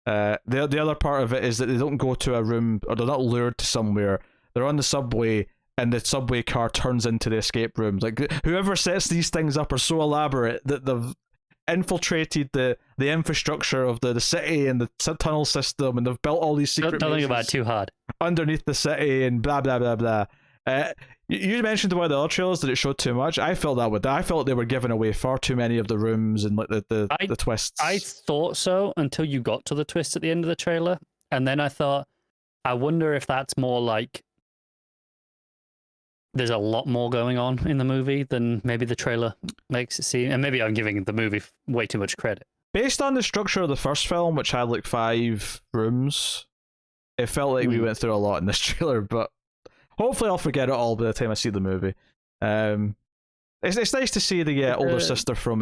S1: Yeah. The other part of it is that they don't go to a room, or they're not lured to somewhere. They're on the subway, and the subway car turns into the escape room. Like, whoever sets these things up are so elaborate that they've infiltrated the infrastructure of the city and the tunnel system, and they've built all these secret
S2: Don't think about it too hard.
S1: underneath the city, and blah blah blah blah. You mentioned one of the other trailers that it showed too much. I felt that with that. I felt they were giving away far too many of the rooms and like the twists.
S2: I thought so until you got to the twist at the end of the trailer, and then I thought, I wonder if that's more like there's a lot more going on in the movie than maybe the trailer makes it seem, and maybe I'm giving the movie way too much credit.
S1: Based on the structure of the first film, which had like 5 rooms, it felt like we went through a lot in this trailer, but hopefully I'll forget it all by the time I see the movie. It's nice to see the older sister from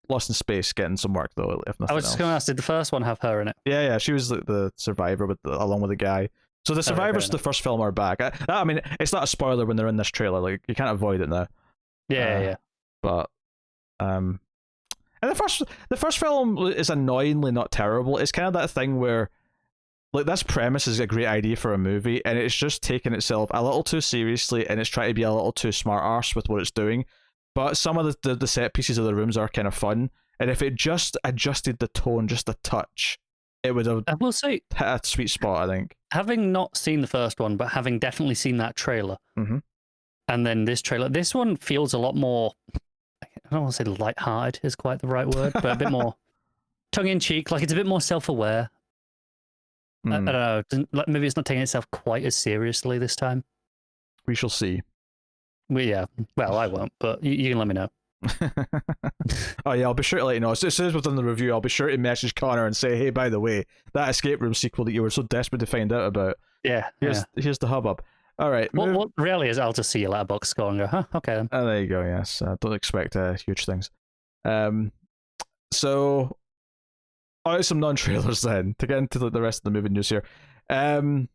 S1: Lost in Space getting some work, though, if nothing else.
S2: I was just going to ask, did the first one have her in it?
S1: Yeah, she was the survivor along with the guy. So the survivors of the first film are back. I mean, it's not a spoiler when they're in this trailer. Like, you can't avoid it now.
S2: Yeah.
S1: But and the first film is annoyingly not terrible. It's kind of that thing where, like, this premise is a great idea for a movie, and it's just taking itself a little too seriously, and it's trying to be a little too smart arse with what it's doing. But some of the set pieces of the rooms are kind of fun, and if it just adjusted the tone just a touch, it would have,
S2: I will say,
S1: hit a sweet spot, I think.
S2: Having not seen the first one, but having definitely seen that trailer, and then this trailer, this one feels a lot more, I don't want to say lighthearted is quite the right word, but a bit more tongue-in-cheek, like it's a bit more self-aware. I don't know, maybe it's not taking itself quite as seriously this time.
S1: We shall see.
S2: Well, I won't, but you can let me know.
S1: Oh yeah, I'll be sure to let you know. As soon as we've done the review, I'll be sure to message Connor and say, hey, by the way, that escape room sequel that you were so desperate to find out about, here's the hubbub. All right.
S2: What really is, I'll just see your letterbox score and go, huh, okay then.
S1: Oh, there you go, yes. Don't expect huge things. So, some non-trailers then, to get into the rest of the movie news here. Do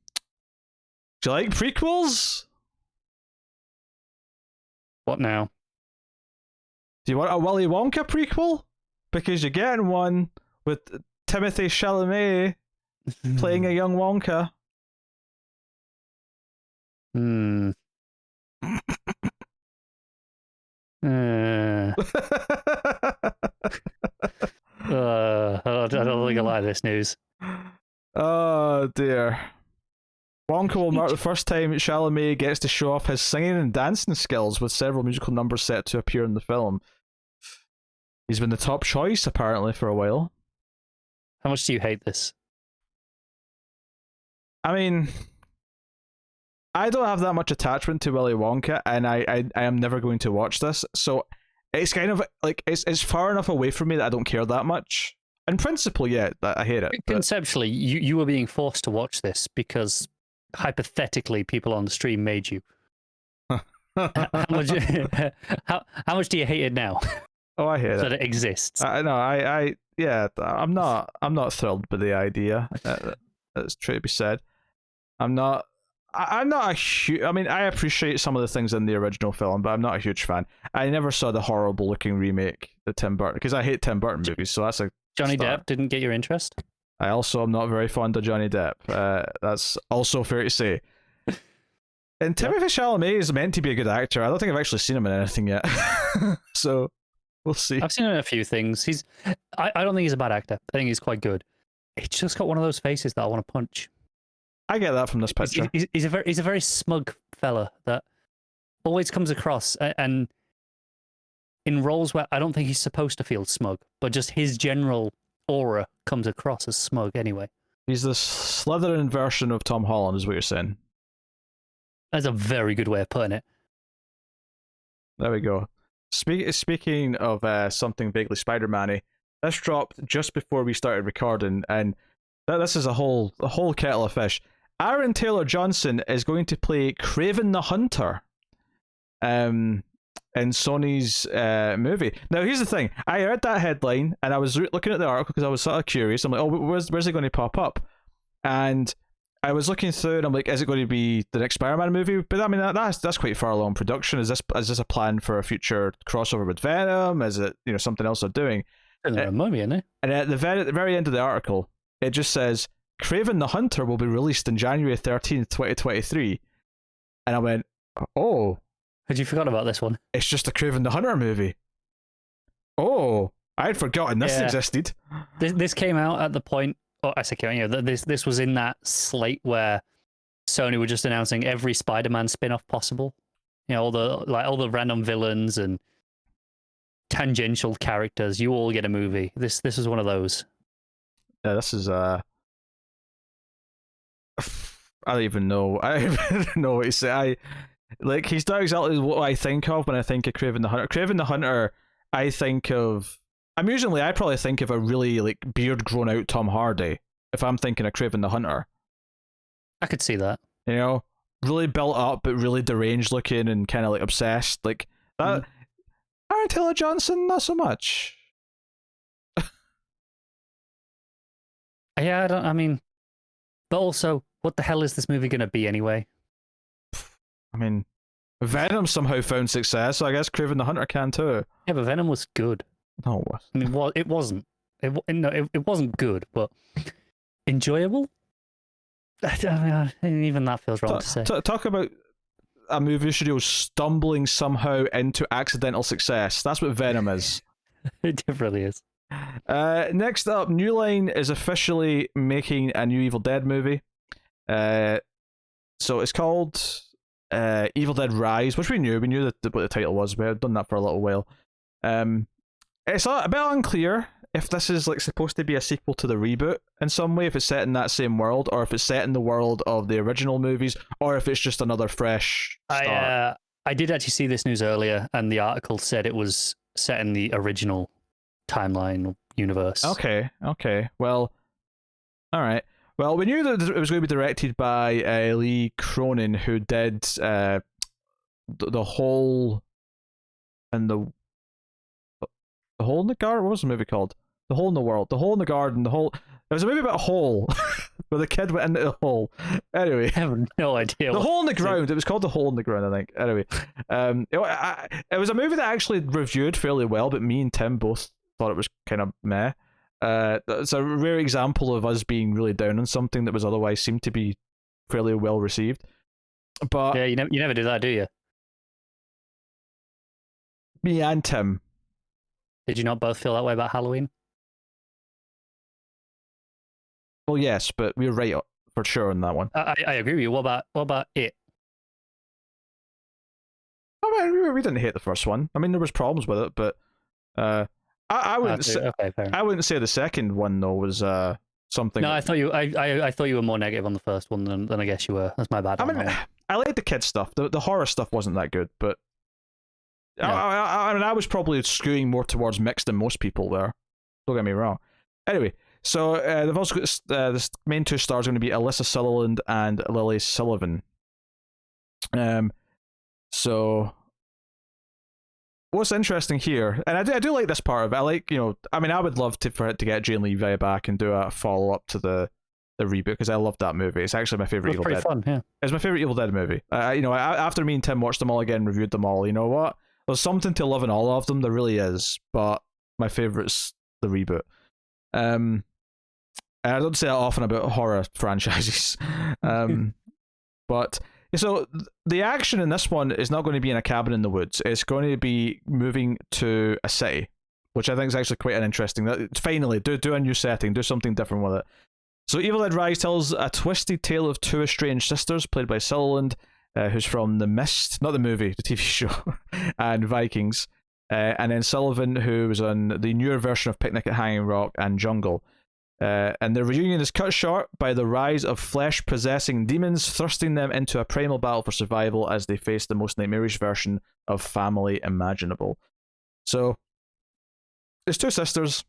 S1: you like prequels?
S2: What now?
S1: Do you want a Willy Wonka prequel? Because you're getting one with Timothée Chalamet playing a young Wonka.
S2: I don't think I like this news.
S1: Oh dear. Wonka will mark the first time Chalamet gets to show off his singing and dancing skills, with several musical numbers set to appear in the film. He's been the top choice, apparently, for a while.
S2: How much do you hate this?
S1: I mean, I don't have that much attachment to Willy Wonka, and I am never going to watch this, so it's kind of like, it's far enough away from me that I don't care that much. In principle, yeah, I hate it.
S2: Conceptually, you were being forced to watch this because hypothetically people on the stream made you. how much do you hate it now?
S1: Oh, I hate it.
S2: That it exists.
S1: I'm not thrilled by the idea. That's true to be said. I'm not a huge. I mean, I appreciate some of the things in the original film, but I'm not a huge fan. I never saw the horrible looking remake, the Tim Burton, because I hate Tim Burton movies. So that's a
S2: Johnny
S1: start.
S2: Depp didn't get your interest.
S1: I also am not very fond of Johnny Depp. That's also fair to say. And Timothée Chalamet is meant to be a good actor. I don't think I've actually seen him in anything yet. So we'll see.
S2: I've seen him in a few things. I don't think he's a bad actor. I think he's quite good. He's just got one of those faces that I want to punch.
S1: I get that from this picture.
S2: He's a very smug fella that always comes across, and in roles where I don't think he's supposed to feel smug, but just his general aura comes across as smug anyway.
S1: He's the Slytherin version of Tom Holland, is what you're saying.
S2: That's a very good way of putting it.
S1: There we go. Speaking of something vaguely Spider-Man-y, this dropped just before we started recording, and This is a whole kettle of fish. Aaron Taylor Johnson is going to play Craven the Hunter. In Sony's movie. Now, here's the thing. I read that headline and I was looking at the article because I was sort of curious. I'm like, oh, where's it going to pop up? And I was looking through and I'm like, is it going to be the next Spider-Man movie? But I mean, that's quite far along production. Is this a plan for a future crossover with Venom? Is it something else they're doing?
S2: A movie, isn't it?
S1: And at the very end of the article, it just says Craven the Hunter will be released on January 13th, 2023. And I went, oh.
S2: Had you forgot about this one?
S1: It's just a Craven the Hunter movie. Oh, I'd forgotten this existed.
S2: This came out at the point. Oh, I say, this was in that slate where Sony were just announcing every Spider-Man spin-off possible. All the random villains and tangential characters. You all get a movie. This is one of those.
S1: Yeah, this is I don't even know. I don't even know what to say. He's not exactly what I think of when I think of Craven the Hunter. Craven the Hunter, I probably think of a really beard grown out Tom Hardy if I'm thinking of Craven the Hunter.
S2: I could see that.
S1: Really built up but really deranged looking and kind of obsessed like that. Aaron Taylor Johnson, not so much.
S2: Yeah, but also, what the hell is this movie going to be anyway?
S1: I mean, Venom somehow found success, so I guess Craven the Hunter can too.
S2: Yeah, but Venom was good.
S1: No,
S2: it wasn't. It wasn't good, but enjoyable. Even that feels wrong to say.
S1: Talk about a movie studio stumbling somehow into accidental success. That's what Venom is.
S2: It really is.
S1: Next up, New Line is officially making a new Evil Dead movie. So it's called Evil Dead Rise, which we knew what the title was. We had done that for a little while. It's a bit unclear if this is supposed to be a sequel to the reboot in some way, if it's set in that same world, or if it's set in the world of the original movies, or if it's just another fresh start.
S2: I did actually see this news earlier, and the article said it was set in the original timeline universe.
S1: Okay. Well, all right. Well, we knew that it was going to be directed by Lee Cronin, who did the Hole in the Hole in the Garden. What was the movie called? The Hole in the World. The Hole in the Garden. There was a movie about a hole where the kid went into the hole. Anyway,
S2: I have no idea.
S1: The Hole in the Ground. It was called The Hole in the Ground, I think. Anyway, it was a movie that I actually reviewed fairly well, but me and Tim both thought it was kind of meh. It's a rare example of us being really down on something that was otherwise seemed to be fairly well received. But
S2: yeah, you never do that, do you?
S1: Me and Tim.
S2: Did you not both feel that way about Halloween?
S1: Well, yes, but we're right for sure on that one.
S2: I agree with you. What about it?
S1: I mean, we didn't hate the first one. I mean, there was problems with it, but I wouldn't say.
S2: Okay, fair enough.
S1: I wouldn't say the second one though was something.
S2: No, I thought you were more negative on the first one than I guess you were. That's my bad.
S1: I mean, I like the kid stuff. The horror stuff wasn't that good, but no. I mean, I was probably skewing more towards mixed than most people there. Don't get me wrong. Anyway, so they've also got the main two stars are going to be Alyssa Sutherland and Lily Sullivan. So what's interesting here, and I do like this part of it. I like, I mean, I would love for it to get Jane Levi back and do a follow up to the reboot, because I loved that movie. It's actually my favorite Evil Dead.
S2: Fun, yeah.
S1: It's my favorite Evil Dead movie. After me and Tim watched them all again, reviewed them all. You know what? There's something to love in all of them. There really is. But my favorite's the reboot. And I don't say that often about horror franchises. But so the action in this one is not going to be in a cabin in the woods. It's going to be moving to a city, which I think is actually quite an interesting. Finally, do a new setting, do something different with it. So Evil Dead Rise tells a twisted tale of two estranged sisters, played by Sutherland, who's from The Mist, not the movie, the TV show, and Vikings, and then Sullivan, who was on the newer version of Picnic at Hanging Rock and Jungle. And their reunion is cut short by the rise of flesh-possessing demons, thrusting them into a primal battle for survival as they face the most nightmarish version of family imaginable. So, there's two sisters.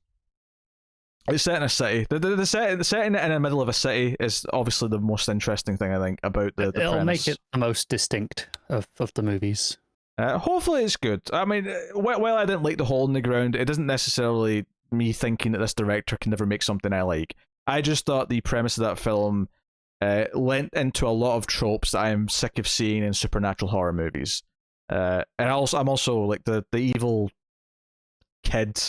S1: It's set in a city. The setting it in the middle of a city is obviously the most interesting thing, I think, about the
S2: It'll
S1: premise.
S2: make it the most distinct of the movies.
S1: Hopefully it's good. I mean, while I didn't like The Hole in the Ground, it isn't necessarily me thinking that this director can never make something I like. I just thought the premise of that film lent into a lot of tropes that I am sick of seeing in supernatural horror movies. And I'm also like the evil kid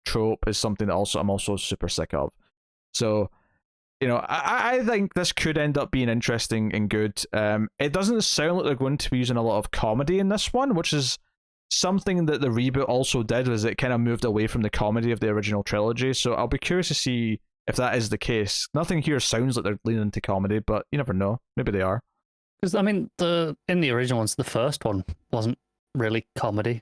S1: trope is something that I'm also super sick of. So, I think this could end up being interesting and good. It doesn't sound like they're going to be using a lot of comedy in this one, which is something that the reboot also did, was it kind of moved away from the comedy of the original trilogy. So I'll be curious to see if that is the case. Nothing here sounds like they're leaning into comedy, but you never know. Maybe they are.
S2: Because I mean, in the original ones, the first one wasn't really comedy.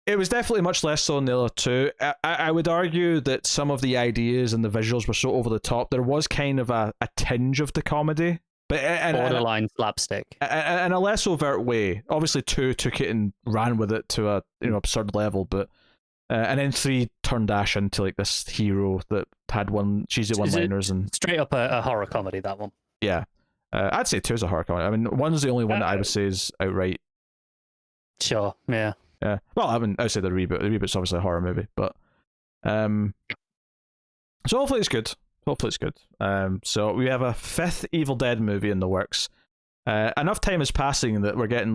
S1: It was definitely much less so in the other two. I would argue that some of the ideas and the visuals were so over the top. There was kind of a tinge of the comedy, but
S2: borderline slapstick,
S1: in a less overt way. Obviously, 2 took it and ran with it to a absurd level, but and then 3 turned Ash into like this hero that had cheesy one-liners and
S2: straight up a horror comedy. That one,
S1: yeah. I'd say 2 is a horror comedy. I mean, 1's the only one that I would say is outright.
S2: Sure, yeah.
S1: Yeah. Well, I mean, I would say the reboot. The reboot's obviously a horror movie, but so hopefully it's good. So we have a 5th Evil Dead movie in the works. Enough time is passing that we're getting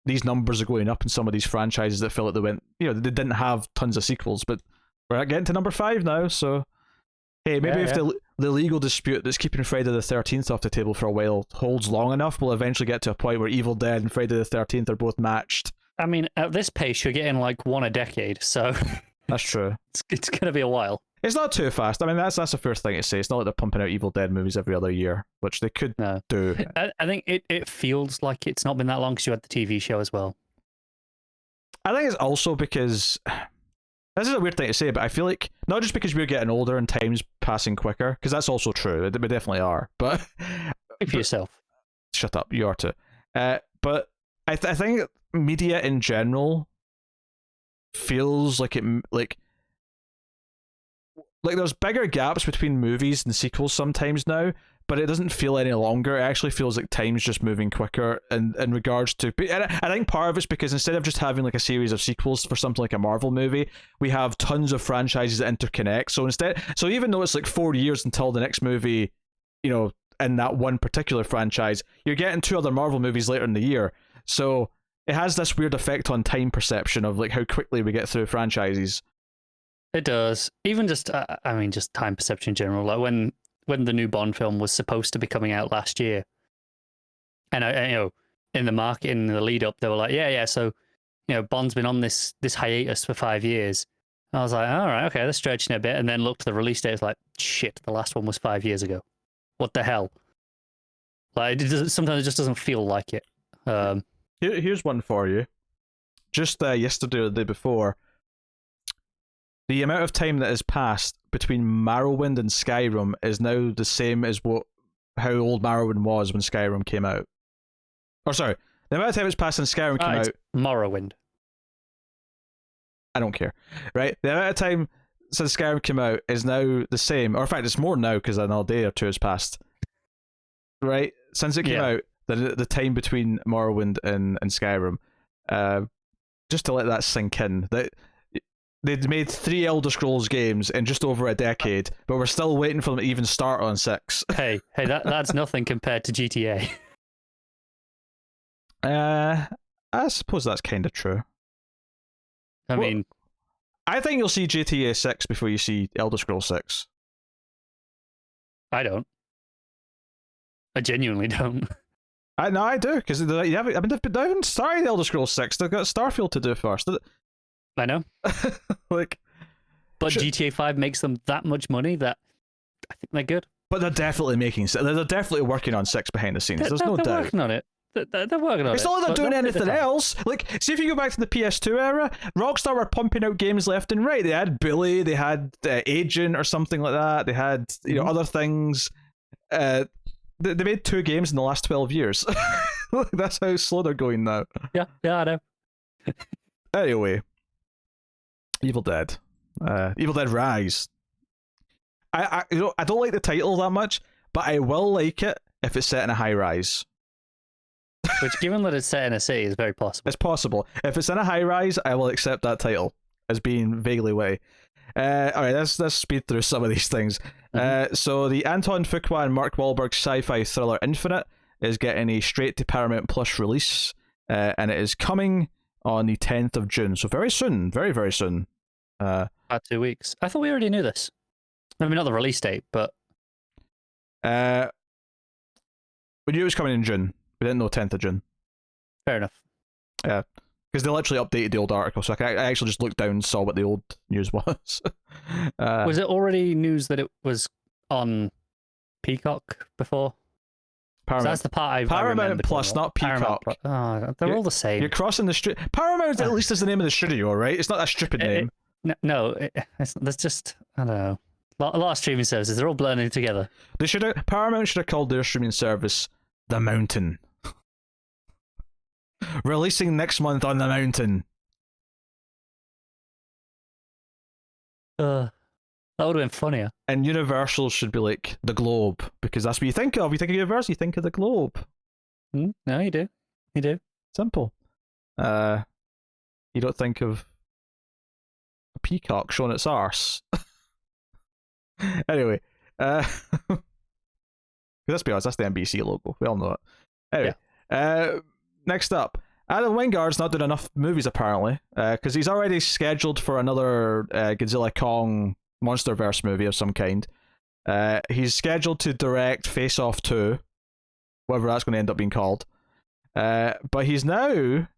S1: these numbers are going up in some of these franchises that feel like they went, they didn't have tons of sequels, but we're getting to number 5 now. So hey, maybe if the legal dispute that's keeping Friday the 13th off the table for a while holds long enough, we'll eventually get to a point where Evil Dead and Friday the 13th are both matched.
S2: I mean, at this pace, you're getting one a decade, so
S1: that's true.
S2: It's going to be a while.
S1: It's not too fast. I mean, that's a fair thing to say. It's not like they're pumping out Evil Dead movies every other year, which they could do.
S2: I think it feels like it's not been that long because you had the TV show as well.
S1: I think it's also because this is a weird thing to say, but I feel like not just because we're getting older and time's passing quicker, because that's also true. We definitely are. But
S2: speak for yourself.
S1: Shut up. You are too. But I think media in general feels like there's bigger gaps between movies and sequels sometimes now, but it doesn't feel any longer. It actually feels like time's just moving quicker in regards to... And I think part of it's because instead of just having a series of sequels for something like a Marvel movie, we have tons of franchises that interconnect. So even though it's 4 years until the next movie, in that one particular franchise, you're getting 2 other Marvel movies later in the year. So it has this weird effect on time perception of how quickly we get through franchises.
S2: It does. Even just time perception in general. Like when the new Bond film was supposed to be coming out last year, and in the market, in the lead up, they were like, yeah. So Bond's been on this hiatus for 5 years. And I was like, all right, okay, they're stretching it a bit. And then looked at the release date. It's like, shit, the last one was 5 years ago. What the hell? Sometimes it just doesn't feel like it.
S1: Here's one for you. Just yesterday or the day before, the amount of time that has passed between Morrowind and Skyrim is now the same as how old Morrowind was when Skyrim came out. Or sorry, the amount of time that's passed since Skyrim came out...
S2: Morrowind.
S1: I don't care. Right? The amount of time since Skyrim came out is now the same. Or in fact, it's more now because another day or 2 has passed. Right? Since it came out, the time between Morrowind and Skyrim, just to let that sink in, that they'd made 3 Elder Scrolls games in just over a decade, but we're still waiting for them to even start on 6.
S2: Hey, that's nothing compared to GTA.
S1: I suppose that's kind of true.
S2: I mean,
S1: I think you'll see GTA 6 before you see Elder Scrolls 6.
S2: I don't. I genuinely don't.
S1: I do, because they've even started Elder Scrolls 6. They've got Starfield to do first.
S2: I know. But GTA 5 makes them that much money that I think they're good.
S1: But they're definitely they're definitely working on 6 behind the scenes. There's no doubt.
S2: They're working on it. They're working on it.
S1: It's not like they're doing anything else. See if you go back to the PS2 era, Rockstar were pumping out games left and right. They had Billy, they had Agent or something like that. They had other things. They made 2 games in the last 12 years. That's how slow they're going now.
S2: Yeah, I know.
S1: Anyway, Evil Dead. Evil Dead Rise. I don't like the title that much, but I will like it if it's set in a high rise.
S2: Which, given that it's set in a city, is very possible.
S1: It's possible. If it's in a high rise, I will accept that title as being vaguely witty. All right, let's speed through some of these things. So the Anton Fuqua and Mark Wahlberg sci-fi thriller Infinite is getting a straight to Paramount Plus release, and it is coming on the 10th of June. So very soon, very, very soon.
S2: About 2 weeks. I thought we already knew this. I mean, not the release date, but
S1: we knew it was coming in June. We didn't know 10th of June.
S2: Fair enough.
S1: Yeah, because they literally updated the old article, so I actually just looked down and saw what the old news was.
S2: Was it already news that it was on Peacock before?
S1: Paramount.
S2: So that's the part I
S1: Paramount
S2: remembered.
S1: Plus, not Peacock.
S2: They're all the same.
S1: You're crossing the street. Paramount at least is the name of the studio, right? It's not a stupid name.
S2: There's just, I don't know. A lot of streaming services, they're all blending together.
S1: Paramount should have called their streaming service The Mountain. Releasing next month on The Mountain.
S2: That would have been funnier.
S1: And Universal should be like The Globe, because that's what you think of. You think of Universal, you think of The Globe.
S2: No, you do. You do.
S1: Simple. You don't think of a peacock showing its arse. Anyway, let's be honest, that's the NBC logo. We all know it. Anyway, next up, Adam Wingard's not doing enough movies apparently, because he's already scheduled for another Godzilla Kong MonsterVerse movie of some kind. He's scheduled to direct Face Off 2, whatever that's going to end up being called. But he's now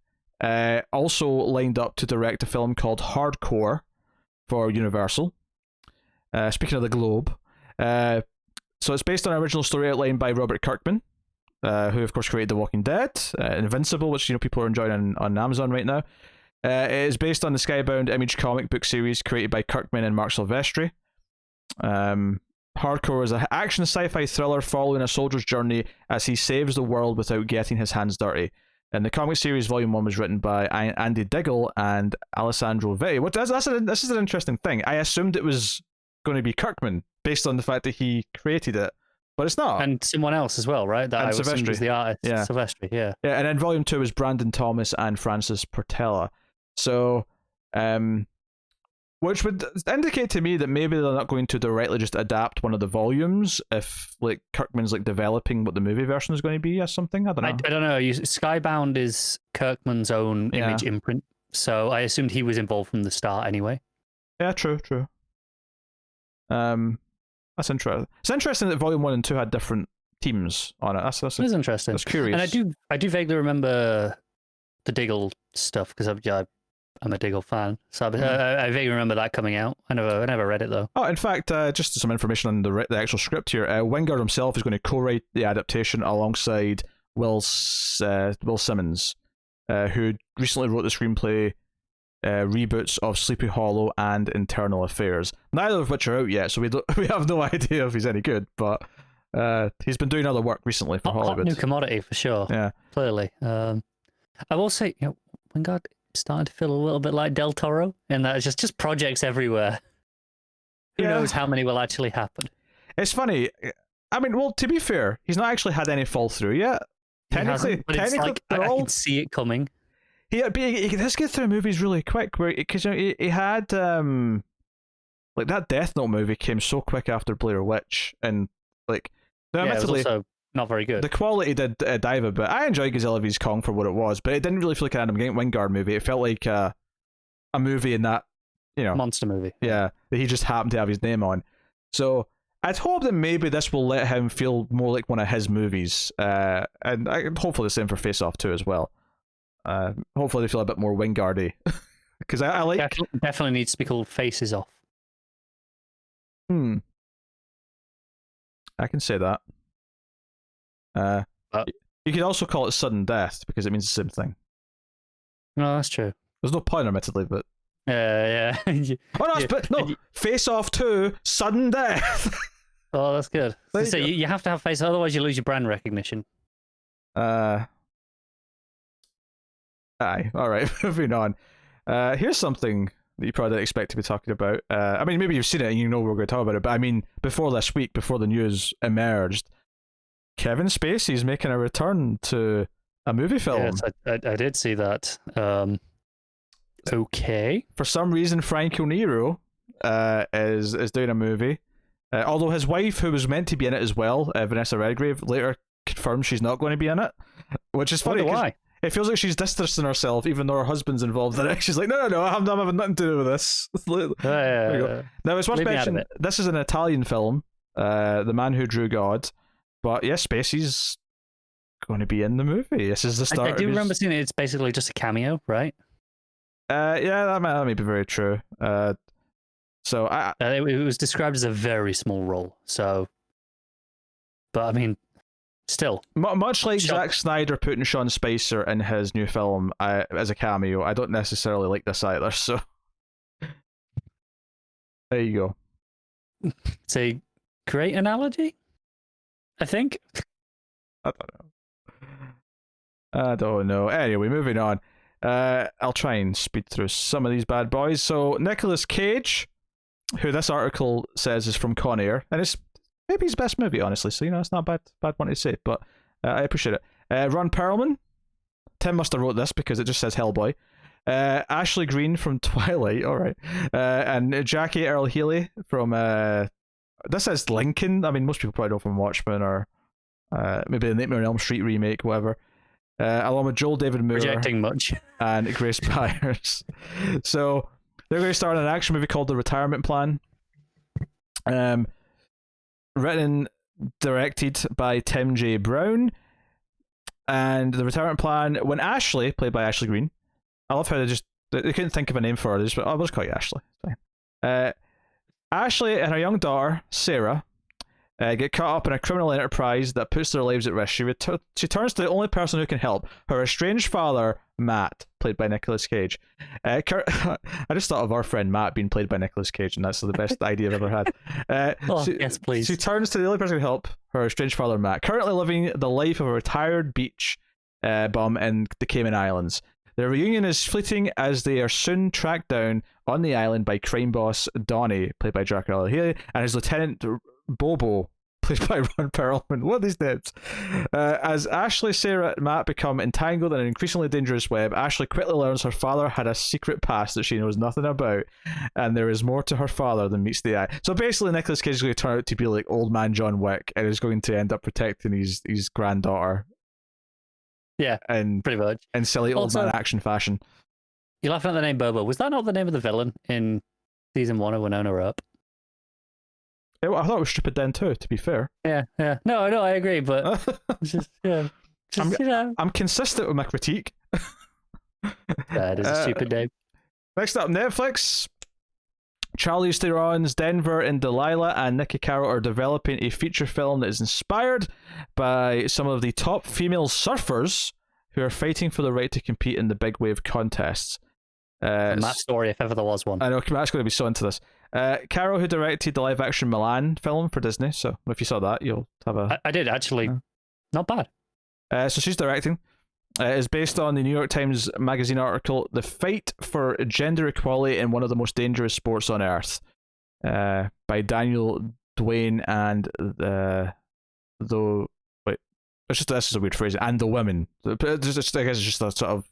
S1: also lined up to direct a film called Hardcore for Universal. Speaking of the Globe. So it's based on an original story outlined by Robert Kirkman, who of course created The Walking Dead, Invincible, which people are enjoying on Amazon right now. It is based on the Skybound Image comic book series created by Kirkman and Mark Silvestri. Hardcore is an action sci-fi thriller following a soldier's journey as he saves the world without getting his hands dirty. And the comic series Volume 1 was written by Andy Diggle and Alessandro Vitti. This is an interesting thing. I assumed it was going to be Kirkman based on the fact that he created it, but it's not.
S2: And someone else as well, right? That
S1: and
S2: I assumed was the artist.
S1: Yeah.
S2: Silvestri, yeah.
S1: Yeah, and then Volume 2 is Brandon Thomas and Francis Portela. So, which would indicate to me that maybe they're not going to directly just adapt one of the volumes if like Kirkman's like developing what the movie version is going to be or something. I don't know.
S2: I don't know. Skybound is Kirkman's own image imprint, so I assumed he was involved from the start anyway.
S1: Yeah, true. That's interesting. It's interesting that Volume 1 and 2 had different teams on it. That's
S2: interesting.
S1: That's curious.
S2: And I do vaguely remember the Diggle stuff because I'm a Diggle fan, so I vaguely remember that coming out. I never read it though.
S1: Oh, in fact, just some information on the actual script here. Wingard himself is going to co-write the adaptation alongside Will Simmons, who recently wrote the screenplay reboots of Sleepy Hollow and Internal Affairs, neither of which are out yet, so we have no idea if he's any good. But he's been doing other work recently for Hollywood.
S2: Hot new commodity for sure.
S1: Yeah,
S2: clearly. I will say, Wingard starting to feel a little bit like Del Toro in that it's just projects everywhere. Who knows how many will actually happen? It's
S1: funny. I mean, well, to be fair, he's not actually had any fall through yet. Technically,
S2: it's like, I can see it coming.
S1: He does get through movies really quick, because he had like that Death Note movie came so quick after Blair Witch, and like
S2: it was also not very good.
S1: The quality did dive a bit. I enjoyed Godzilla vs Kong for what it was, but it didn't really feel like an Adam Wingard movie. It felt like a movie in that
S2: monster movie.
S1: Yeah, that he just happened to have his name on. So I'd hope that maybe this will let him feel more like one of his movies, and hopefully the same for Face Off 2 as well. Hopefully they feel a bit more Wingardy, because I like
S2: definitely needs to be called Faces Off.
S1: I can say that. You could also call it Sudden Death because it means the same thing.
S2: No, that's true.
S1: There's no pun, admittedly, but
S2: yeah.
S1: Face Off 2, Sudden Death.
S2: Oh, that's good. So you have to have Face, otherwise you lose your brand recognition.
S1: Aye, all right, moving on. Here's something that you probably didn't expect to be talking about. I mean, maybe you've seen it and you know we're going to talk about it, but I mean, before this week, before the news emerged, Kevin Spacey's making a return to a movie film.
S2: Yes, I did see that. Okay.
S1: For some reason, Franco Nero is doing a movie. Although his wife, who was meant to be in it as well, Vanessa Redgrave, later confirmed she's not going to be in it, which is funny.
S2: Why?
S1: It feels like she's distancing herself, even though her husband's involved in it. She's like, no, I'm having nothing to do with this. Now, it's worth mentioning, this is an Italian film, The Man Who Drew God, but yes, Spacey's going to be in the movie. This is the start.
S2: I do remember seeing it. It's basically just a cameo, right?
S1: Yeah, that may be very true. So
S2: it was described as a very small role. So, but I mean, still,
S1: much like Zack Snyder putting Sean Spicer in his new film as a cameo, I don't necessarily like this either. So there you go.
S2: It's a great analogy, I think.
S1: I don't know. Anyway, moving on. I'll try and speed through some of these bad boys. So Nicolas Cage, who this article says is from Con Air, and it's maybe his best movie, honestly. So it's not a bad one to say, but I appreciate it. Ron Perlman. Tim must have wrote this because it just says Hellboy. Ashley Greene from Twilight. All right, and Jackie Earle Haley from this says Lincoln. I mean, most people probably know from Watchmen or maybe the Nightmare on Elm Street remake, whatever. Along with Joel David Moore
S2: Projecting much.
S1: and Grace Byers. So they're going to start an action movie called The Retirement Plan. Written, directed by Tim J. Brown. And The Retirement Plan, when Ashley, played by Ashley Greene, I love how they couldn't think of a name for her, I'll just call you Ashley. It's fine. Ashley and her young daughter, Sarah, get caught up in a criminal enterprise that puts their lives at risk. She turns to the only person who can help, her estranged father, Matt, played by Nicolas Cage. I just thought of our friend Matt being played by Nicolas Cage, and that's the best idea I've ever had.
S2: Yes, please.
S1: She turns to the only person who can help, her estranged father, Matt, currently living the life of a retired beach bum in the Cayman Islands. Their reunion is fleeting as they are soon tracked down on the island by crime boss Donnie, played by Jack Earle Haley, and his lieutenant Bobo, played by Ron Perlman. What are these names? As Ashley, Sarah, and Matt become entangled in an increasingly dangerous web, Ashley quickly learns her father had a secret past that she knows nothing about, and there is more to her father than meets the eye. So basically, Nicolas Cage is going to turn out to be like old man John Wick, and is going to end up protecting his granddaughter.
S2: Yeah, and pretty much
S1: in silly old man action fashion.
S2: You're laughing at the name Bobo. Was that not the name of the villain in season 1 of Winona Earp?
S1: I thought it was Stupid Den too, to be fair.
S2: Yeah. No, I agree, but
S1: I'm consistent with my critique.
S2: That is a stupid name.
S1: Next up, Netflix. Charlize Theron's Denver and Delilah and Nikki Carroll are developing a feature film that is inspired by some of the top female surfers who are fighting for the right to compete in the big wave contests.
S2: Matt Story, if ever there was one.
S1: I know, Matt's going to be so into this. Carroll, who directed the live-action Milan film for Disney, so if you saw that, you'll have a...
S2: I did, actually. Not bad.
S1: So she's directing. Is based on the New York Times Magazine article, The Fight for Gender Equality in One of the Most Dangerous Sports on Earth, by Daniel Duane and this is a weird phrase, and the women. I guess it's just a sort of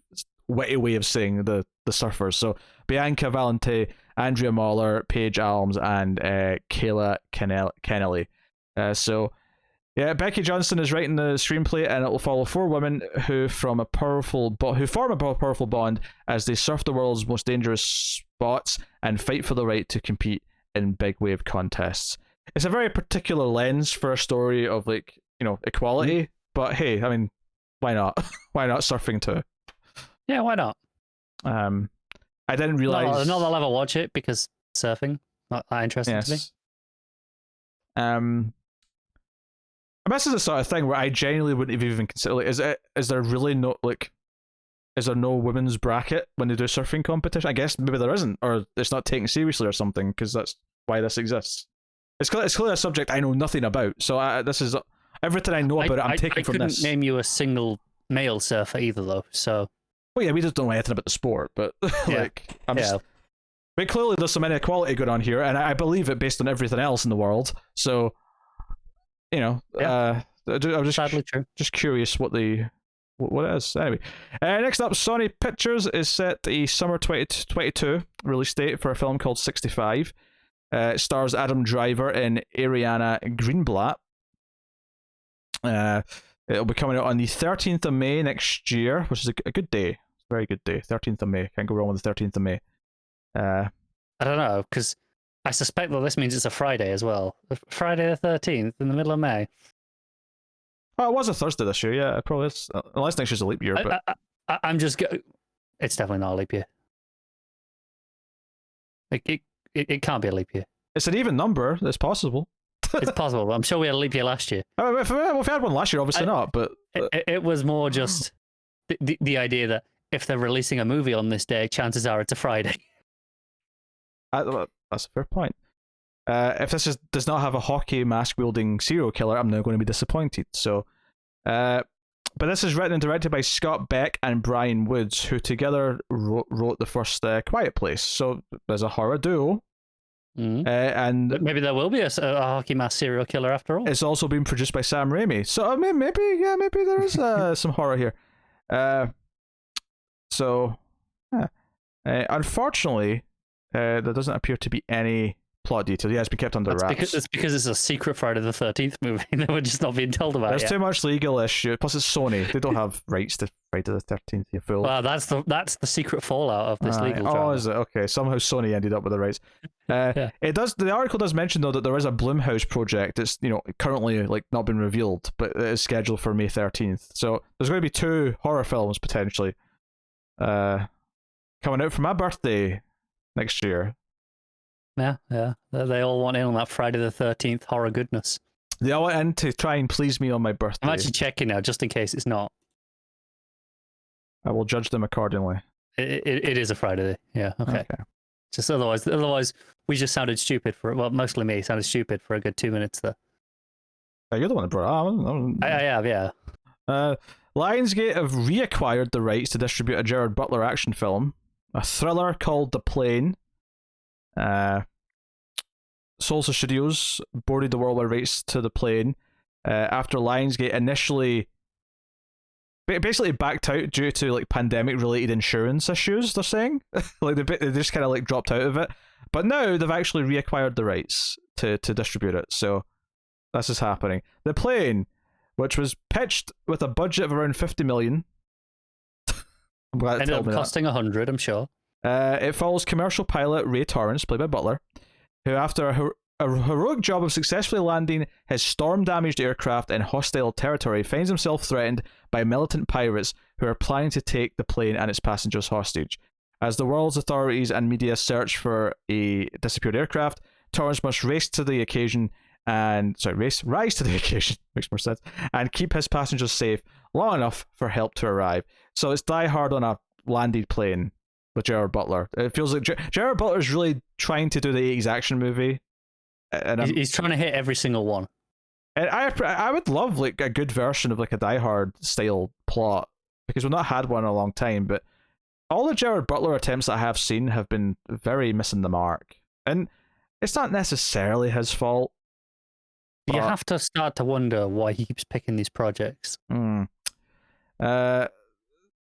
S1: witty way of saying the surfers. So Bianca Valente, Andrea Mahler, Paige Alms, and Kayla Kennelly. Yeah, Becky Johnson is writing the screenplay, and it will follow 4 women who form a powerful bond as they surf the world's most dangerous spots and fight for the right to compete in big wave contests. It's a very particular lens for a story of equality, but hey, I mean, why not? Why not surfing too?
S2: Yeah, why not?
S1: I didn't realize.
S2: Not that I'll ever watch it because surfing not that interesting to me.
S1: And this is the sort of thing where I genuinely wouldn't have even consider. Is there really no is there no women's bracket when they do surfing competition? I guess maybe there isn't, or it's not taken seriously or something, because that's why this exists. It's clearly a subject I know nothing about. So this is everything I know about it. I'm taking from this.
S2: I couldn't name you a single male surfer either, though. So.
S1: Well, yeah, we just don't know anything about the sport, but But clearly there's some inequality going on here, and I believe it based on everything else in the world. So, you know, I'm just
S2: Sadly true.
S1: Just curious what it is. Anyway, next up, Sony Pictures is set a summer 2022 release date for a film called 65. It stars Adam Driver and Ariana Greenblatt. It'll be coming out on the 13th of May next year, which is a good day. Very good day. 13th of May. Can't go wrong with the 13th of May.
S2: I don't know, because I suspect that this means it's a Friday as well. Friday the 13th in the middle of May.
S1: Oh, it was a Thursday this year. Yeah, it probably is. Unless next year's a leap year. But
S2: I'm just... It's definitely not a leap year. It can't be a leap year.
S1: It's an even number. It's possible.
S2: It's possible. I'm sure we had a leap year last year.
S1: I mean, if we had one last year, obviously not. But
S2: it was more just the idea that if they're releasing a movie on this day, chances are it's a Friday.
S1: That's a fair point. If this does not have a hockey mask wielding serial killer, I'm now going to be disappointed. So, but this is written and directed by Scott Beck and Brian Woods, who together wrote the first Quiet Place. So there's a horror duo. And
S2: maybe there will be a hockey mask serial killer after all.
S1: It's also been produced by Sam Raimi, so I mean, maybe there is some horror here. Unfortunately, there doesn't appear to be any plot detail. Yeah, it's been kept under wraps.
S2: It's because it's a secret Friday the 13th movie that we're just not being told about.
S1: There's too much legal issue. Plus, it's Sony. They don't have rights to Friday the 13th. You fool.
S2: Well, that's the secret fallout of this legal drama.
S1: Oh, is it? Okay, somehow Sony ended up with the rights. It does. The article does mention though that there is a Blumhouse project. It's currently not been revealed, but it is scheduled for May 13th. So there's going to be 2 horror films potentially coming out for my birthday next year.
S2: Yeah. They all want in on that Friday the 13th horror goodness.
S1: They all want in to try and please me on my birthday.
S2: I'm actually checking now, just in case it's not.
S1: I will judge them accordingly.
S2: It is a Friday. Yeah. Okay. Just otherwise, we just sounded stupid for it. Well, mostly me sounded stupid for a good 2 minutes there.
S1: You're the one that brought it up.
S2: I have, yeah.
S1: Lionsgate have reacquired the rights to distribute a Gerard Butler action film, a thriller called The Plane. Salsa Studios boarded the worldwide rights to The Plane after Lionsgate initially basically backed out due to pandemic related insurance issues. They're saying they just kind of dropped out of it, but now they've actually reacquired the rights to distribute it. So this is happening. The Plane, which was pitched with a budget of around 50 million,
S2: ended up costing 100, I'm sure.
S1: It follows commercial pilot Ray Torrance, played by Butler, who after a heroic job of successfully landing his storm-damaged aircraft in hostile territory finds himself threatened by militant pirates who are planning to take the plane and its passengers hostage. As the world's authorities and media search for a disappeared aircraft, Torrance must rise to the occasion, makes more sense, and keep his passengers safe long enough for help to arrive. So it's Die Hard on a landed plane with Gerard Butler. It feels like Gerard Butler is really trying to do the 80s action movie. And
S2: he's trying to hit every single one.
S1: And I would love a good version of a Die Hard style plot, because we've not had one in a long time, but all the Gerard Butler attempts that I have seen have been very missing the mark. And it's not necessarily his fault.
S2: You have to start to wonder why he keeps picking these projects.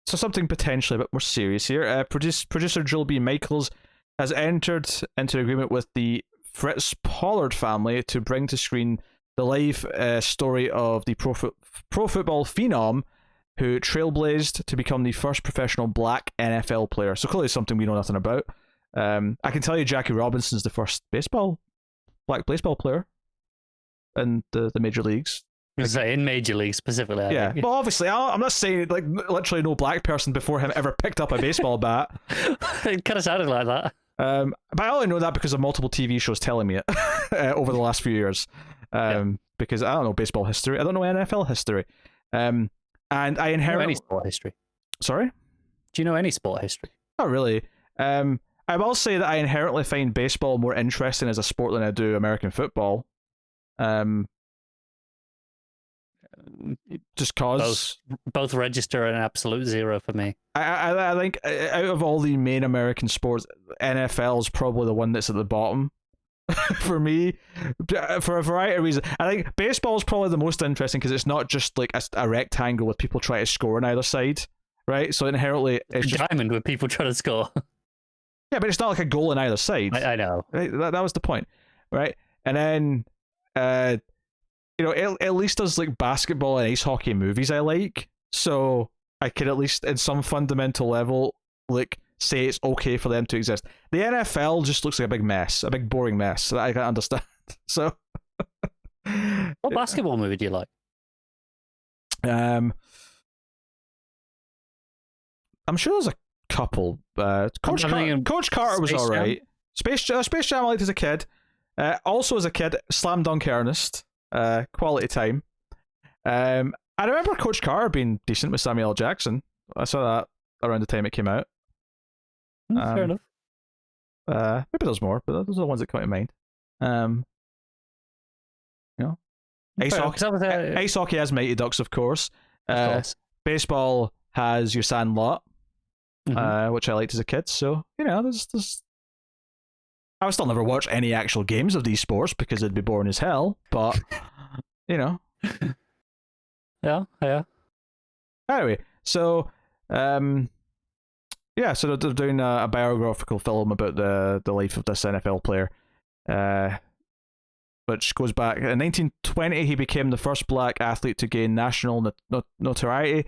S1: So something potentially a bit more serious here. Producer Joel B. Michaels has entered into agreement with the Fritz Pollard family to bring to screen the life story of the pro football phenom who trailblazed to become the first professional black NFL player. So clearly something we know nothing about. I can tell you Jackie Robinson's the first black baseball player in the major leags.
S2: In Major League specifically.
S1: Yeah, well, obviously, I'm not saying literally no black person before him ever picked up a baseball bat.
S2: It kind of sounded like that.
S1: But I only know that because of multiple TV shows telling me it over the last few years. Because I don't know baseball history, I don't know NFL history, and I inherit
S2: any sport history.
S1: Sorry,
S2: do you know any sport history?
S1: Not really. I will say that I inherently find baseball more interesting as a sport than I do American football. Just cause
S2: both register an absolute zero for me.
S1: I think out of all the main American sports, NFL is probably the one that's at the bottom for me, for a variety of reasons. I think baseball is probably the most interesting because it's not just like a rectangle with people trying to score on either side, right? So inherently, it's
S2: a diamond with people trying to score.
S1: Yeah, but it's not like a goal on either side.
S2: I know.
S1: Right? That was the point, right? And then, at least there's like basketball and ice hockey movies I like, so I could at least, in some fundamental level, like say it's okay for them to exist. The NFL just looks like a big mess, a big boring mess that I can't understand. So,
S2: what basketball movie do you like?
S1: I'm sure there's a couple. Coach Carter was all right. Space Jam I liked as a kid. Also as a kid, Slam Dunk Ernest. Quality time. I remember Coach Carter being decent with Samuel L. Jackson. I saw that around the time it came out.
S2: Fair enough.
S1: Maybe there's more, but those are the ones that come to mind. Ice hockey has Mighty Ducks, of course.
S2: Of course.
S1: Baseball has Your Sandlot, which I liked as a kid. So there's. I would still never watch any actual games of these sports because it'd be boring as hell. But
S2: Yeah.
S1: Anyway, so so they're doing a biographical film about the life of this NFL player, which goes back in 1920. He became the first black athlete to gain national notoriety.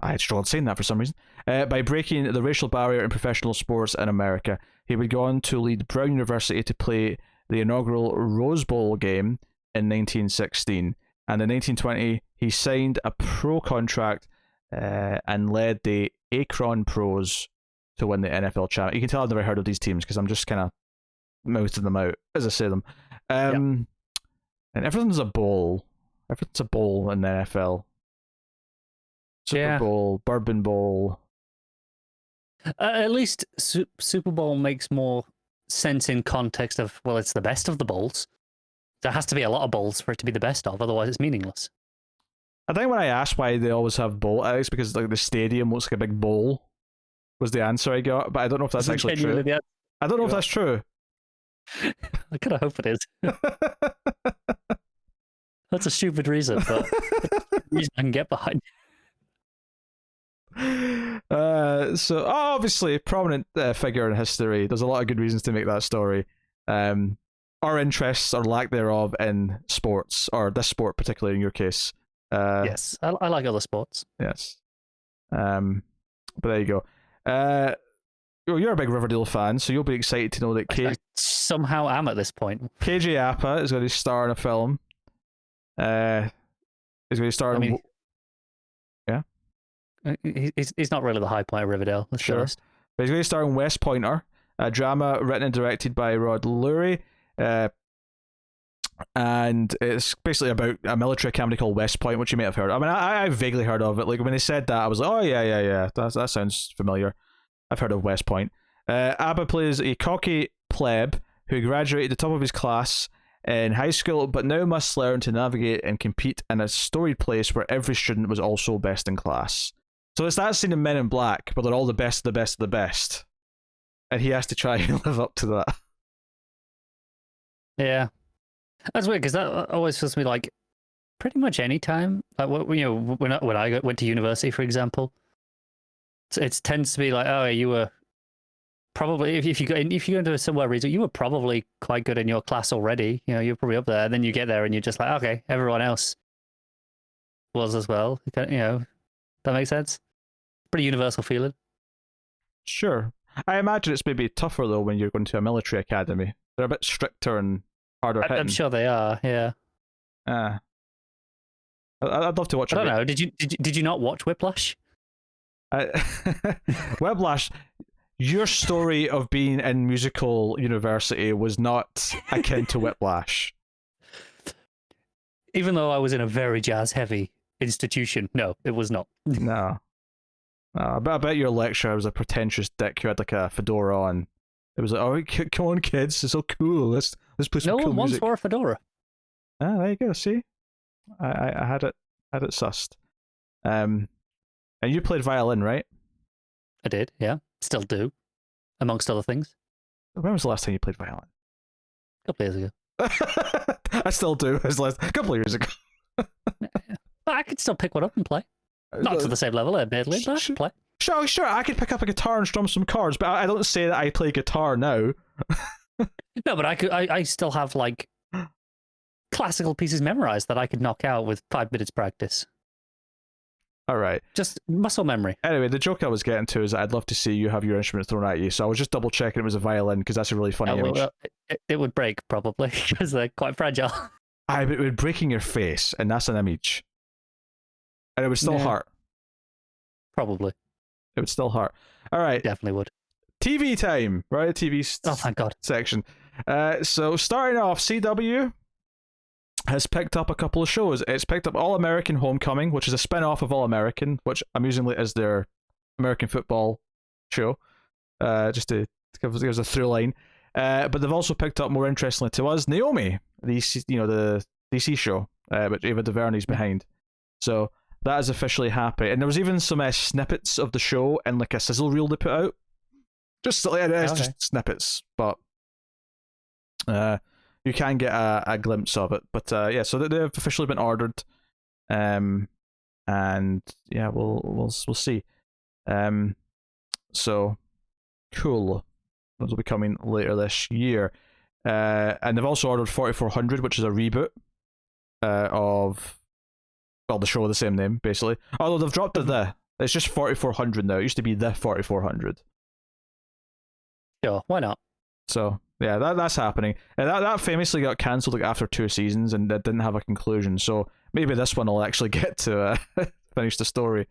S1: I struggled saying that for some reason. By breaking the racial barrier in professional sports in America. He would go on to lead Brown University to play the inaugural Rose Bowl game in 1916. And in 1920, he signed a pro contract and led the Akron Pros to win the NFL championship. You can tell I've never heard of these teams because I'm just kind of mouthing them out as I say them. And everything's a bowl. Everything's a bowl in the NFL. Super Bowl, Bourbon Bowl.
S2: At least Super Bowl makes more sense in context of, well, it's the best of the bowls. There has to be a lot of bowls for it to be the best of, otherwise it's meaningless.
S1: I think when I asked why they always have bowl, it's because like the stadium looks like a big bowl was the answer I got, but I don't know if that's actually true. I don't know if that's true.
S2: I kind of hope it is. That's a stupid reason, but a reason I can get behind.
S1: So obviously prominent figure in history. There's a lot of good reasons to make that story. Our interests or lack thereof in sports, or this sport particularly in your case.
S2: Yes, I like other sports.
S1: Yes. But there you go. You're a big Riverdale fan, so you'll be excited to know that
S2: I somehow am at this point.
S1: KJ Apa is going to star in a film. He's going to star in.
S2: He's not really the high point of Riverdale, let's be honest.
S1: But he's going to star in West Pointer, a drama written and directed by Rod Lurie. And it's basically about a military academy called West Point, which you may have heard. I mean, I vaguely heard of it. Like when they said that, I was like, oh yeah. That sounds familiar. I've heard of West Point. Abba plays a cocky pleb who graduated at the top of his class in high school, but now must learn to navigate and compete in a storied place where every student was also best in class. So it's that scene in Men in Black where they're all the best of the best of the best, and he has to try and live up to that.
S2: Yeah, that's weird because that always feels to me like pretty much any time, like when I went to university, for example, it tends to be like, oh, you were probably if you go into somewhere reasonable, you were probably quite good in your class already. You're probably up there. And then you get there and you're just like, okay, everyone else was as well. That makes sense. Pretty universal feeling.
S1: Sure. I imagine it's maybe tougher though when you're going to a military academy. They're a bit stricter and harder hitting. I'm
S2: sure they are. Yeah.
S1: I'd love to watch.
S2: I don't know. Did you not watch Whiplash?
S1: Whiplash. Your story of being in musical university was not akin to Whiplash.
S2: Even though I was in a very jazz-heavy institution, no, it was not.
S1: No. But I bet your lecturer was a pretentious dick who had like a fedora on. It was like, oh, come on, kids, it's so cool. Let's play some cool music.
S2: No one wants for a fedora.
S1: There you go. See, I had it sussed. And you played violin, right?
S2: I did, yeah. Still do, amongst other things.
S1: When was the last time you played violin?
S2: A couple years ago.
S1: I still do. It was a couple of years ago.
S2: But I could still pick one up and play. Not to the same level, admittedly, but I could play.
S1: Sure, I could pick up a guitar and strum some chords, but I don't say that I play guitar now.
S2: No, but I still have like classical pieces memorized that I could knock out with 5 minutes practice.
S1: All right.
S2: Just muscle memory.
S1: Anyway, the joke I was getting to is that I'd love to see you have your instrument thrown at you, so I was just double checking it was a violin because that's a really funny image.
S2: Well, it would break probably because they're quite fragile.
S1: But it would break in your face, and that's an image. And it would still hurt.
S2: Probably.
S1: It would still hurt. All right.
S2: Definitely would.
S1: TV time, right?
S2: Oh, thank God.
S1: Section. So starting off, CW has picked up a couple of shows. It's picked up All American Homecoming, which is a spin-off of All American, which amusingly is their American football show. Just to give us a through line. But they've also picked up, more interestingly to us, Naomi, the DC show, which Ava DuVernay's behind. So that is officially happy. And there was even some snippets of the show in like a sizzle reel they put out. Just just snippets, but you can get a glimpse of it. But yeah, so they've officially been ordered, and yeah, we'll see. So cool. Those will be coming later this year. And they've also ordered 4400, which is a reboot of the show with the same name, basically. Although they've dropped it's just 4400 now. It used to be the 4400.
S2: Sure, why not?
S1: So yeah, that's happening. And that famously got cancelled after 2 seasons and it didn't have a conclusion. So maybe this one will actually get to finish the story.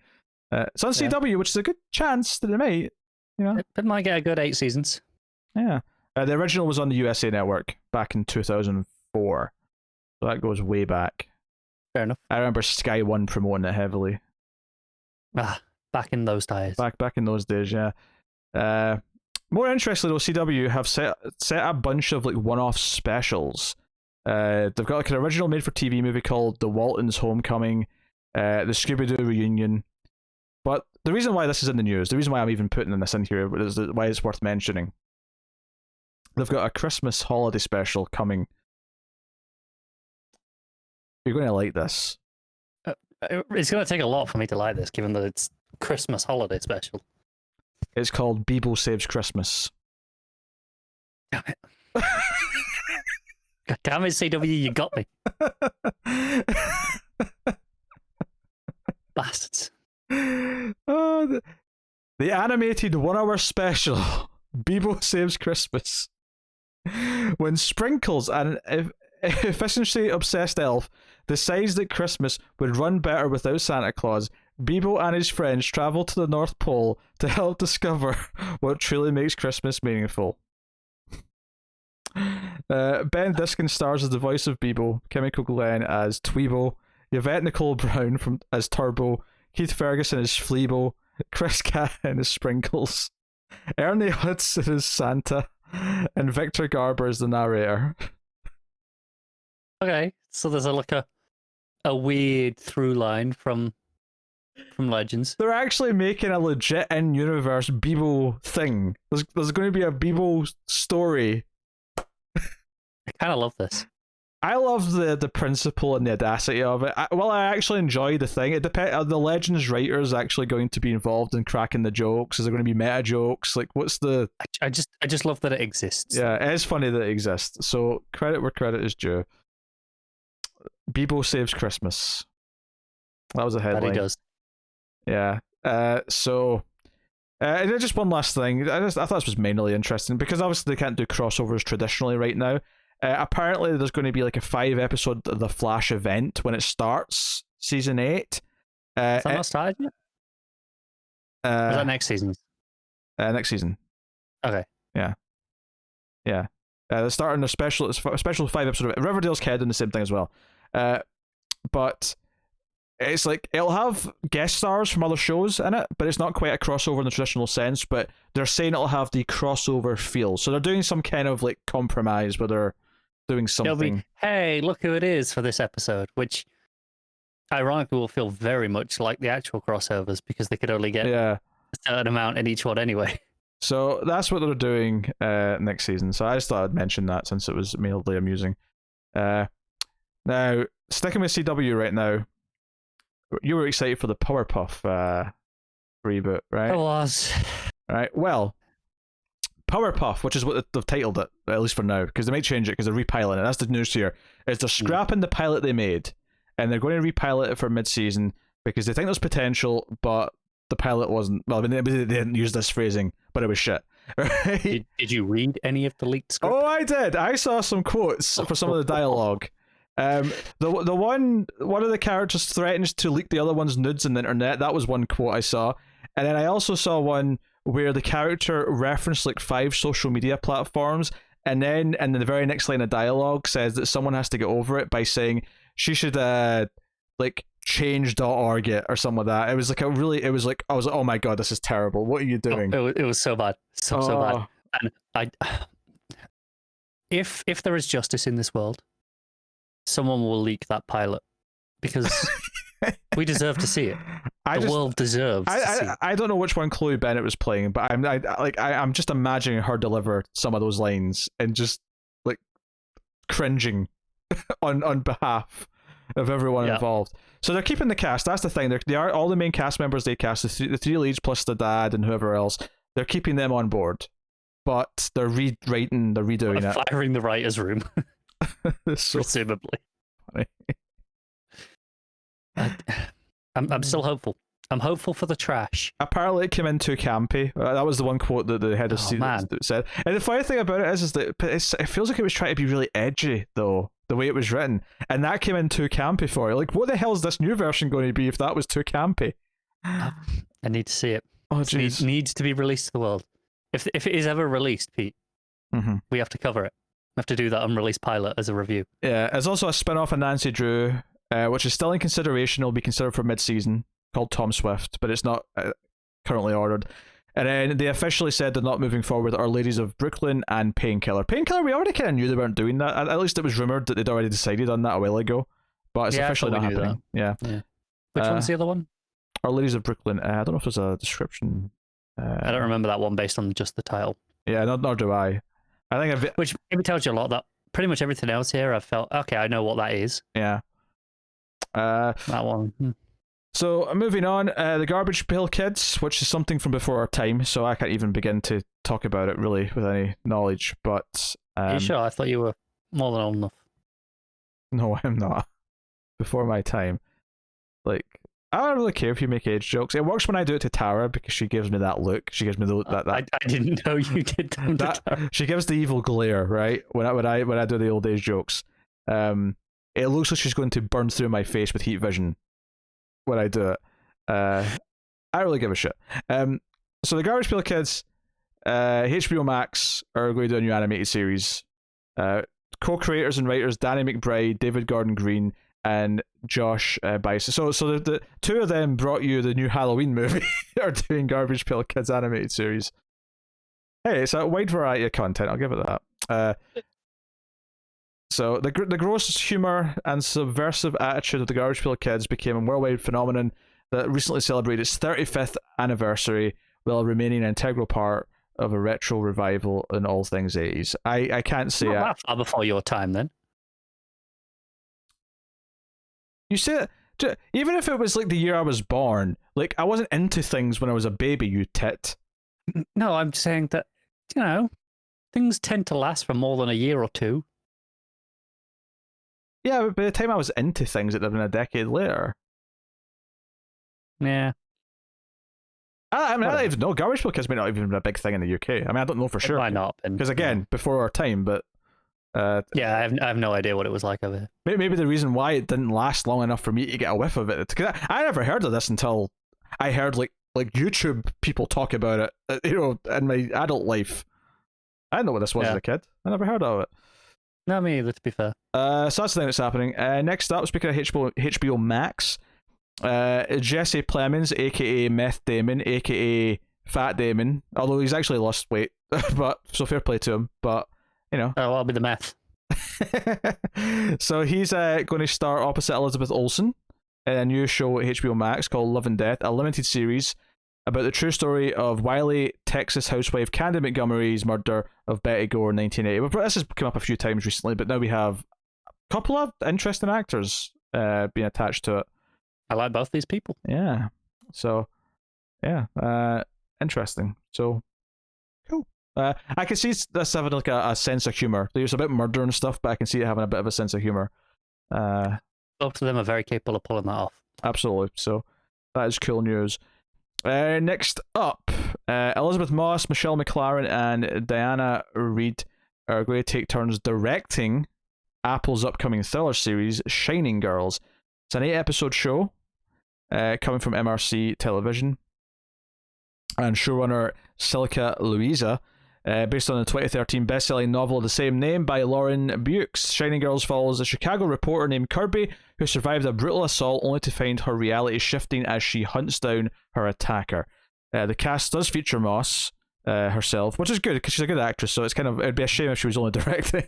S1: It's on CW, which is a good chance that it might.
S2: It might get a good 8 seasons.
S1: Yeah. The original was on the USA Network back in 2004. So that goes way back.
S2: Fair enough.
S1: I remember Sky One promoting it heavily.
S2: Back in those days.
S1: Back in those days, yeah. More interestingly, though, CW have set a bunch of like one-off specials. They've got like an original made-for-TV movie called The Waltons' Homecoming, the Scooby-Doo reunion. But the reason why this is in the news, the reason why I'm even putting this in here, is why it's worth mentioning. They've got a Christmas holiday special coming. You're going to like this.
S2: It's going to take a lot for me to like this, given that it's Christmas holiday special.
S1: It's called Bebo Saves Christmas.
S2: Damn it. God damn it, CW, you got me. Bastards.
S1: The animated 1-hour special, Bebo Saves Christmas. When Sprinkles, an efficiency-obsessed elf, decides that Christmas would run better without Santa Claus, Bebo and his friends travel to the North Pole to help discover what truly makes Christmas meaningful. Ben Diskin stars as the voice of Bebo, Chemical Glenn as Tweebo, Yvette Nicole Brown as Turbo, Keith Ferguson as Fleebo, Chris Cannon as Sprinkles, Ernie Hudson as Santa, and Victor Garber as the narrator.
S2: Okay, so there's a weird through line from Legends.
S1: They're actually making a legit in-universe Bebo thing. There's going to be a Bebo story.
S2: I kind of love this.
S1: I love the principle and the audacity of it. I actually enjoy the thing. It depends. Are the Legends writers actually going to be involved in cracking the jokes? Is there going to be meta jokes? Like, what's the?
S2: I just love that it exists.
S1: Yeah, it is funny that it exists. So credit where credit is due. Bebo Saves Christmas. That was a headline.
S2: That he does.
S1: Yeah. So. And just one last thing. I thought this was mainly interesting because obviously they can't do crossovers traditionally right now. Apparently, there's going to be like a 5-episode The Flash event when it starts, season 8.
S2: Is that not started yet? Is that next season?
S1: Next season.
S2: Okay.
S1: Yeah. They're starting a special 5-episode of it. Riverdale's doing the same thing as well. But it's like it'll have guest stars from other shows in it, but it's not quite a crossover in the traditional sense. But they're saying it'll have the crossover feel, so they're doing some kind of like compromise where they're doing something.
S2: It'll be, hey, look who it is for this episode, which ironically will feel very much like the actual crossovers because they could only get a certain amount in each one anyway.
S1: So that's what they're doing next season. So I just thought I'd mention that since it was mildly amusing. Now, sticking with CW right now, you were excited for the Powerpuff reboot, right?
S2: I was.
S1: Right. Well, Powerpuff, which is what they've titled it, at least for now, because they might change it because they're repiloting it. That's the news here. Is they're scrapping the pilot they made, and they're going to repilot it for mid-season because they think there's potential, but the pilot wasn't. Well, I mean, they didn't use this phrasing, but it was shit. Right?
S2: Did you read any of the leaked script?
S1: Oh, I did. I saw some quotes for some of the dialogue. The one of the characters threatens to leak the other one's nudes on the internet. That was one quote I saw, and then I also saw one where the character referenced like 5 social media platforms, and then in the very next line of dialogue says that someone has to get over it by saying she should like change.org it or something like that. It was like I was like, oh my god, this is terrible. What are you doing?
S2: Oh, it was so bad, so bad. And if there is justice in this world, someone will leak that pilot because we deserve to see it. The world deserves to see it.
S1: I don't know which one Chloe Bennett was playing, but I'm just imagining her deliver some of those lines and just like cringing on behalf of everyone involved. So they're keeping the cast. That's the thing. They are all the main cast members they cast, the three leads plus the dad and whoever else. They're keeping them on board, but they're rewriting, they're redoing it.
S2: Firing the writers' room,
S1: so
S2: presumably.
S1: Funny.
S2: I'm still hopeful. I'm hopeful for the trash.
S1: Apparently, it came in too campy. That was the one quote that the head of season said. And the funny thing about it is that it feels like it was trying to be really edgy, though, the way it was written. And that came in too campy for you. Like, what the hell is this new version going to be if that was too campy?
S2: I need to see it.
S1: Oh, jeez.
S2: It needs to be released to the world. If it is ever released, Pete, we have to cover it. We have to do that unreleased pilot as a review. Yeah,
S1: there's also a spin-off of Nancy Drew, which is still in consideration. It'll be considered for mid-season, called Tom Swift, but it's not currently ordered. And then they officially said they're not moving forward with Our Ladies of Brooklyn and Painkiller. Painkiller, we already kind of knew they weren't doing that. At least it was rumored that they'd already decided on that a while ago, but it's officially not happening. Yeah.
S2: Which one's the other one?
S1: Our Ladies of Brooklyn. I don't know if there's a description.
S2: I don't remember that one based on just the title.
S1: Yeah, nor do I. I think
S2: which maybe tells you a lot. That pretty much everything else here, I felt okay. I know what that is.
S1: Yeah.
S2: That one.
S1: So moving on, the Garbage Pail Kids, which is something from before our time, so I can't even begin to talk about it really with any knowledge. But
S2: are you sure? I thought you were more than old enough.
S1: No, I'm not. Before my time. Like, I don't really care if you make age jokes. It works when I do it to Tara because she gives me that look. She gives me that.
S2: I didn't know you did them to Tara.
S1: She gives the evil glare, right? When I do the old age jokes, it looks like she's going to burn through my face with heat vision when I do it. I really give a shit. So the Garbage Pail Kids, HBO Max are going to do a new animated series. Co-creators and writers Danny McBride, David Gordon Green, and Josh Bice. So the two of them brought you the new Halloween movie. Are doing Garbage Pail Kids animated series. Hey, it's a wide variety of content. I'll give it that. So the gross humor and subversive attitude of the Garbage Pail Kids became a worldwide phenomenon that recently celebrated its 35th anniversary while remaining an integral part of a retro revival in all things 80s. I can't say
S2: not that far before your time then.
S1: You say it, even if it was like the year I was born, like I wasn't into things when I was a baby, you tit.
S2: No, I'm saying that, things tend to last for more than a year or two.
S1: Yeah, but by the time I was into things, it'd have been a decade later.
S2: Yeah.
S1: I don't even know. Garbage Pail Kids may not have even been a big thing in the UK. I mean, I don't know for sure.
S2: Why not?
S1: Because again, before our time, but...
S2: yeah, I have no idea what it was like over here.
S1: Maybe the reason why it didn't last long enough for me to get a whiff of it, because I never heard of this until I heard like YouTube people talk about it, in my adult life. I didn't know what this was as a kid. I never heard of it.
S2: No, me either, to be fair.
S1: So that's the thing that's happening. Next up, speaking of HBO Max, Jesse Plemons, aka Meth Damon, aka Fat Damon, although he's actually lost weight, but so fair play to him. But
S2: I'll be the meth.
S1: So he's going to star opposite Elizabeth Olsen in a new show at HBO Max called Love and Death, a limited series about the true story of wily Texas housewife Candy Montgomery's murder of Betty Gore in 1980. Well, this has come up a few times recently, but now we have a couple of interesting actors being attached to it.
S2: I like both these people.
S1: Yeah. So, yeah, interesting. So, cool. I can see this having like a sense of humor. There's a bit of murder and stuff, but I can see it having a bit of a sense of humor. Both
S2: of them are very capable of pulling that off.
S1: Absolutely. So, that is cool news. Next up, Elizabeth Moss, Michelle McLaren, and Diana Reed are going to take turns directing Apple's upcoming thriller series, Shining Girls. It's an 8-episode show coming from MRC Television. And showrunner Silica Louisa, based on the 2013 best-selling novel of the same name by Lauren Bukes. Shining Girls follows a Chicago reporter named Kirby who survived a brutal assault only to find her reality shifting as she hunts down her attacker. The cast does feature Moss herself, which is good because she's a good actress, so it'd be a shame if she was only directing.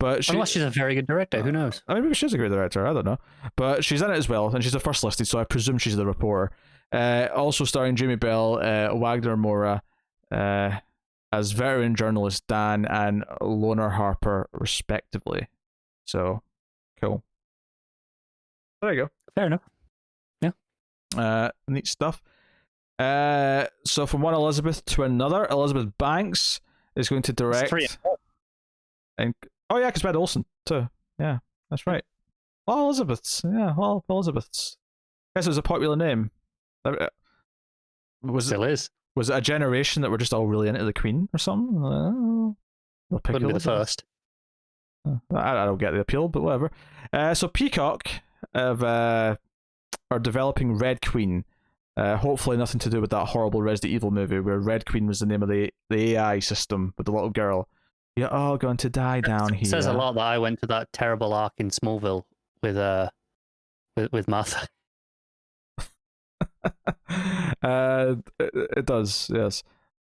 S1: But
S2: unless she's a very good director, who knows?
S1: I mean, maybe she's a great director, I don't know. But she's in it as well, and she's the first listed, so I presume she's the reporter. Also starring Jamie Bell, Wagner Moura, as veteran journalist Dan and Lona Harper, respectively. So, cool. There you go.
S2: Fair enough. Yeah.
S1: Neat stuff. So from one Elizabeth to another, Elizabeth Banks is going to direct. And oh yeah, because we had Olsen too. Yeah, that's right. Well, Elizabeths. Yeah, well, Elizabeths. I guess it was a popular name.
S2: Still is.
S1: Was it a generation that were just all really into the Queen or something?
S2: Wouldn't be the first.
S1: I don't get the appeal, but whatever. So Peacock are developing Red Queen. Hopefully nothing to do with that horrible Resident Evil movie where Red Queen was the name of the AI system with the little girl. You're all going to die down here.
S2: It says a lot that I went to that terrible arc in Smallville with Martha.
S1: It does, yes.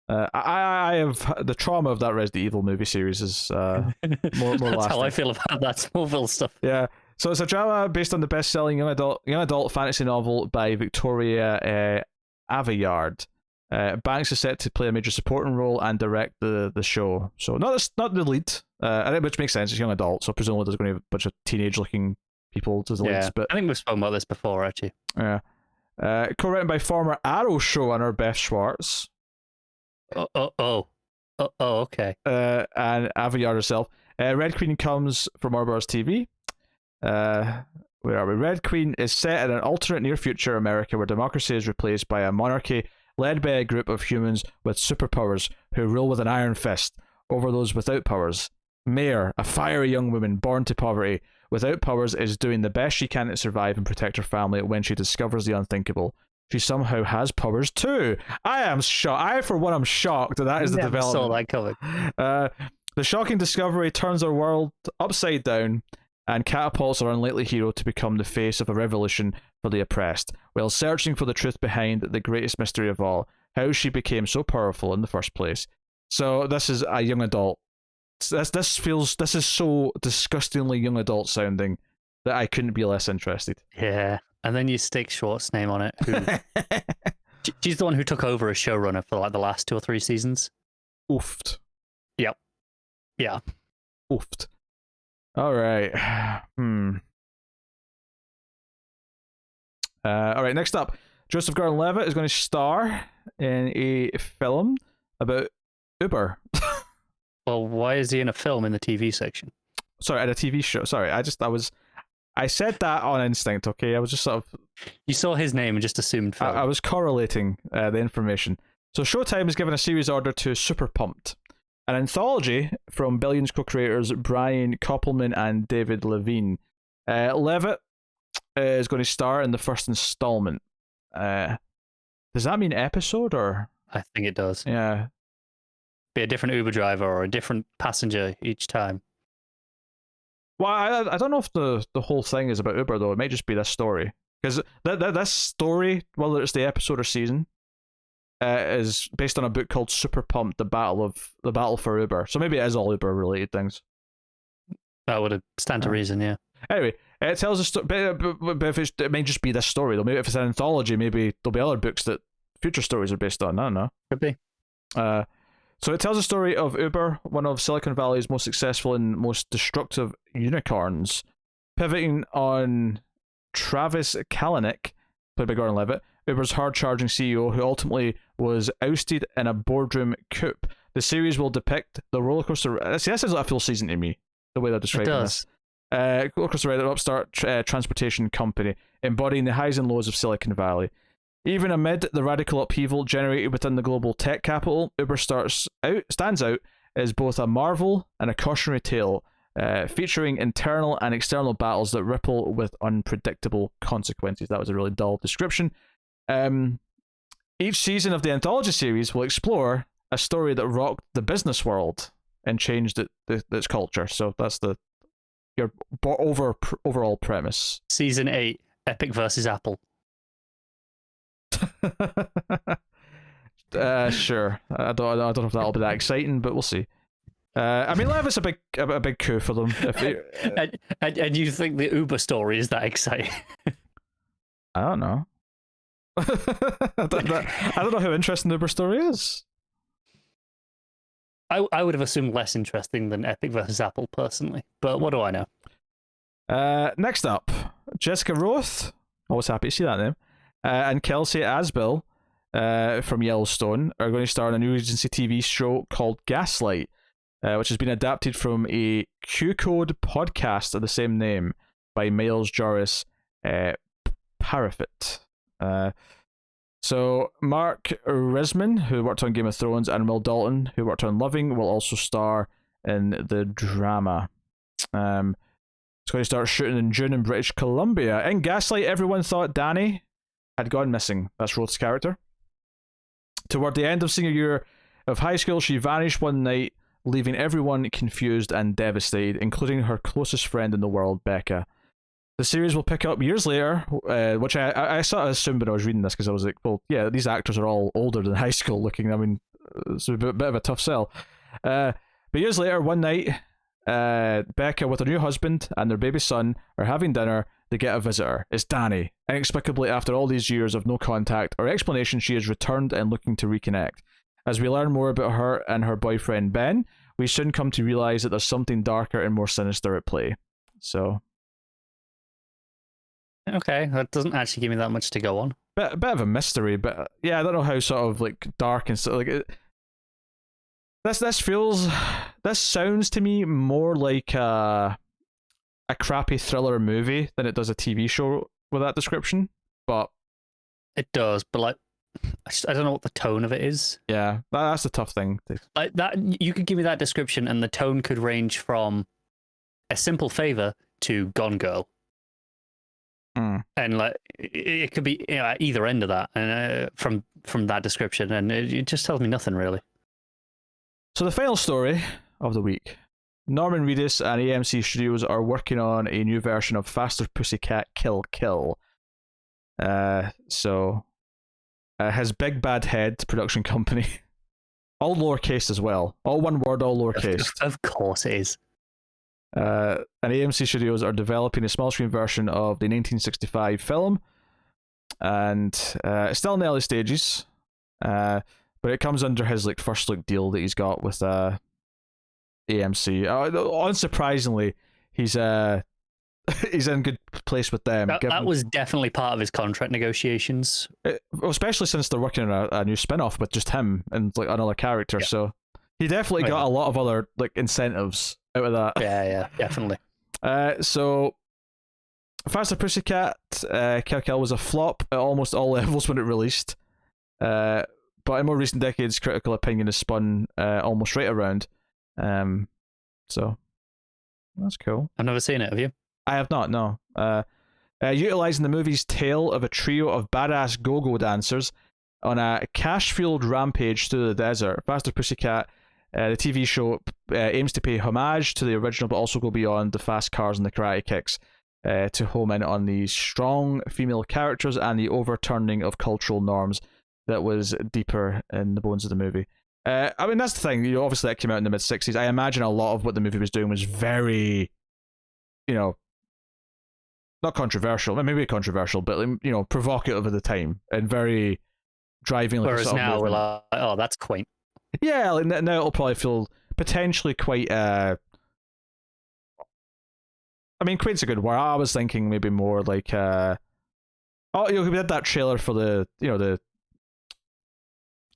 S1: I have the trauma of that Resident Evil movie series is more
S2: That's
S1: lasting.
S2: how I feel about that Smallville stuff.
S1: Yeah. So it's a drama based on the best-selling young adult fantasy novel by Victoria Aveyard. Banks is set to play a major supporting role and direct the show. So not the lead, which makes sense. It's young adult, so presumably there's going to be a bunch of teenage-looking people as the leads. But
S2: I think we've spoken about this before, actually.
S1: Yeah. Co-written by former Arrow showrunner Beth Schwartz.
S2: Okay.
S1: And Aveyard herself. Red Queen comes from Ouroboros TV. Where are we? Red Queen is set in an alternate near future America where democracy is replaced by a monarchy led by a group of humans with superpowers who rule with an iron fist over those without powers. Mare, a fiery young woman born to poverty, without powers, is doing the best she can to survive and protect her family when she discovers the unthinkable. She somehow has powers too. I am shocked. For one, I'm shocked that is the development.
S2: Saw that coming.
S1: The shocking discovery turns our world upside down and catapults our unlikely hero to become the face of a revolution for the oppressed, while searching for the truth behind the greatest mystery of all, how she became so powerful in the first place. So this is a young adult. This is so disgustingly young adult sounding that I couldn't be less interested.
S2: Yeah, and then you stick Schwartz's name on it. She's the one who took over as showrunner for like the last 2 or 3 seasons.
S1: Oofed.
S2: Yep. Yeah.
S1: Oofed. All right. All right, next up, Joseph Gordon-Levitt is going to star in a film about Uber.
S2: Well, why is he in a film in the TV section?
S1: Sorry, at a TV show. Sorry, I said that on instinct, okay? I was just sort of...
S2: You saw his name and just assumed film.
S1: I was correlating the information. So Showtime has given a series order to Super Pumped, an anthology from Billions co-creators Brian Koppelman and David Levine. Levitt is going to star in the first installment. Does that mean episode or?
S2: I think it does.
S1: Yeah.
S2: Be a different Uber driver or a different passenger each time.
S1: Well, I don't know if the whole thing is about Uber though. It might just be this story, because this story, whether it's the episode or season, is based on a book called Super Pumped: The Battle for Uber. So maybe it is all Uber related things.
S2: That would stand to reason, yeah.
S1: Anyway, it tells a story, but if it might just be this story. Maybe if it's an anthology, maybe there'll be other books that future stories are based on. I don't know.
S2: Could be.
S1: So it tells a story of Uber, one of Silicon Valley's most successful and most destructive unicorns, pivoting on Travis Kalanick, played by Gordon Levitt, Uber's hard-charging CEO, who ultimately was ousted in a boardroom coup. The series will depict the rollercoaster. See, this is like a full season to me, the way they're describing this. Rollercoaster ride, an upstart transportation company, embodying the highs and lows of Silicon Valley. Even amid the radical upheaval generated within the global tech capital, Uber stands out as both a marvel and a cautionary tale, featuring internal and external battles that ripple with unpredictable consequences. That was a really dull description. Each season of the anthology series will explore a story that rocked the business world and changed its culture. So that's your overall premise.
S2: Season 8, Epic versus Apple.
S1: Sure. I don't know if that'll be that exciting, but we'll see. I mean, Levitt's a big coup for them.
S2: And you think the Uber story is that exciting?
S1: I don't know. I don't know how interesting the Uber story is.
S2: I would have assumed less interesting than Epic versus Apple, personally. But what do I know?
S1: Next up, Jessica Roth. Always happy to see that name. And Kelsey Asbill from Yellowstone are going to star in a new agency TV show called Gaslight, which has been adapted from a Q-Code podcast of the same name by Miles Joris Parafit. So Mark Risman, who worked on Game of Thrones, and Will Dalton, who worked on Loving, will also star in the drama. It's going to start shooting in June in British Columbia. In Gaslight, everyone thought Danny had gone missing. That's Roth's character. Toward the end of senior year of high school, she vanished one night, leaving everyone confused and devastated, including her closest friend in the world, Becca. The series will pick up years later, which I sort of assumed when I was reading this, because I was like, well, yeah, these actors are all older than high school looking. I mean, it's a bit of a tough sell. But years later, one night, Becca, with her new husband and their baby son, are having dinner. They get a visitor. It's Danny. Inexplicably, after all these years of no contact or explanation, she has returned and looking to reconnect. As we learn more about her and her boyfriend Ben, we soon come to realize that there's something darker and more sinister at play. So...
S2: Okay, that doesn't actually give me that much to go on.
S1: Bit of a mystery, but yeah, I don't know how sort of like dark and stuff like this sounds to me more like a crappy thriller movie than it does a TV show with that description. But
S2: it does, but like I don't know what the tone of it is.
S1: Yeah, that's the tough thing.
S2: Like that, you could give me that description, and the tone could range from A Simple Favor to Gone Girl. And like it could be at either end of that, and from that description, and it just tells me nothing really.
S1: So the final story of the week: Norman Reedus and AMC Studios are working on a new version of Faster Pussycat Kill Kill. So his Big Bad Head production company, all lowercase as well, all one word, all lowercase.
S2: Of course it is.
S1: And AMC Studios are developing a small screen version of the 1965 film, and it's still in the early stages, but it comes under his like first look deal that he's got with AMC. Unsurprisingly, he's in good place with them.
S2: That was definitely part of his contract negotiations,
S1: especially since they're working on a new spin-off with just him and like another character. Yeah. So he definitely got a lot of other like incentives out of that.
S2: Yeah, definitely.
S1: So Faster Pussycat Kill Kill was a flop at almost all levels when it released. But in more recent decades, critical opinion has spun almost right around. So that's cool.
S2: I've never seen it, have you?
S1: I have not, no. Utilizing the movie's tale of a trio of badass go-go dancers on a cash-fueled rampage through the desert, Faster Pussycat, the TV show aims to pay homage to the original, but also go beyond the fast cars and the karate kicks to home in on the strong female characters and the overturning of cultural norms that was deeper in the bones of the movie. I mean, that's the thing. Obviously, that came out in the mid-'60s. I imagine a lot of what the movie was doing was very, not controversial, maybe controversial, but you know, provocative at the time and very driving. Like,
S2: whereas now we're like, oh, that's quaint.
S1: Yeah, like now it'll probably feel potentially quite. I mean, quaint's a good word. I was thinking maybe more like. Oh, you know, we had that trailer for the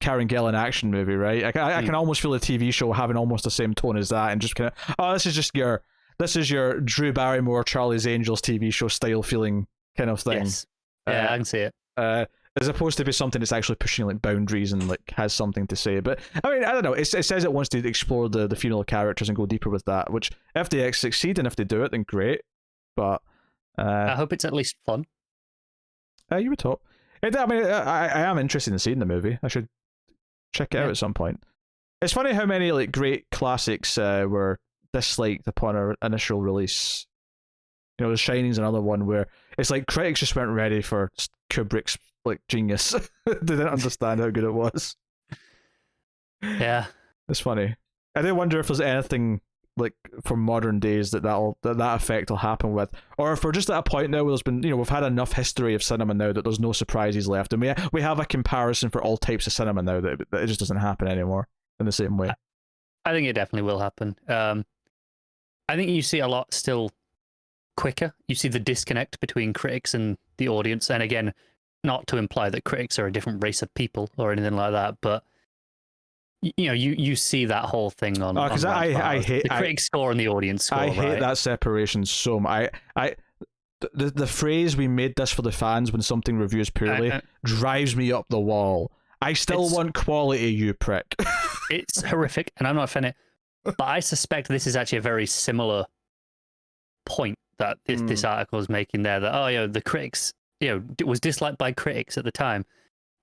S1: Karen Gillan action movie, right? I can almost feel the TV show having almost the same tone as that, and just kind of, oh, this is your Drew Barrymore, Charlie's Angels TV show style feeling kind of thing.
S2: Yes. Yeah, I can see it.
S1: As opposed to be something that's actually pushing like boundaries and like has something to say. But I mean, I don't know. It says it wants to explore the female characters and go deeper with that. Which, if they succeed and if they do it, then great. But
S2: I hope it's at least fun.
S1: You were top. I mean, I am interested in seeing the movie. I should check it out at some point. It's funny how many like great classics were disliked upon our initial release. You know, The Shining's another one where it's like critics just weren't ready for Kubrick's like genius. They didn't understand how good it was.
S2: Yeah,
S1: it's funny. I do wonder if there's anything like from modern days that effect will happen with, or if we're just at a point now where there's been, you know, we've had enough history of cinema now that there's no surprises left, and we have a comparison for all types of cinema now that it just doesn't happen anymore in the same way.
S2: I think it definitely will happen. I think you see a lot still quicker. You see the disconnect between critics and the audience, and again, not to imply that critics are a different race of people or anything like that, but you know, you see that whole thing on.
S1: Because I hate
S2: the critic score and the audience score.
S1: I hate that separation so much. The phrase "we made this for the fans" when something reviews poorly drives me up the wall. I still want quality, you prick.
S2: It's horrific, and I'm not a fan of it, but I suspect this is actually a very similar point that this article is making there. That the critics, it was disliked by critics at the time.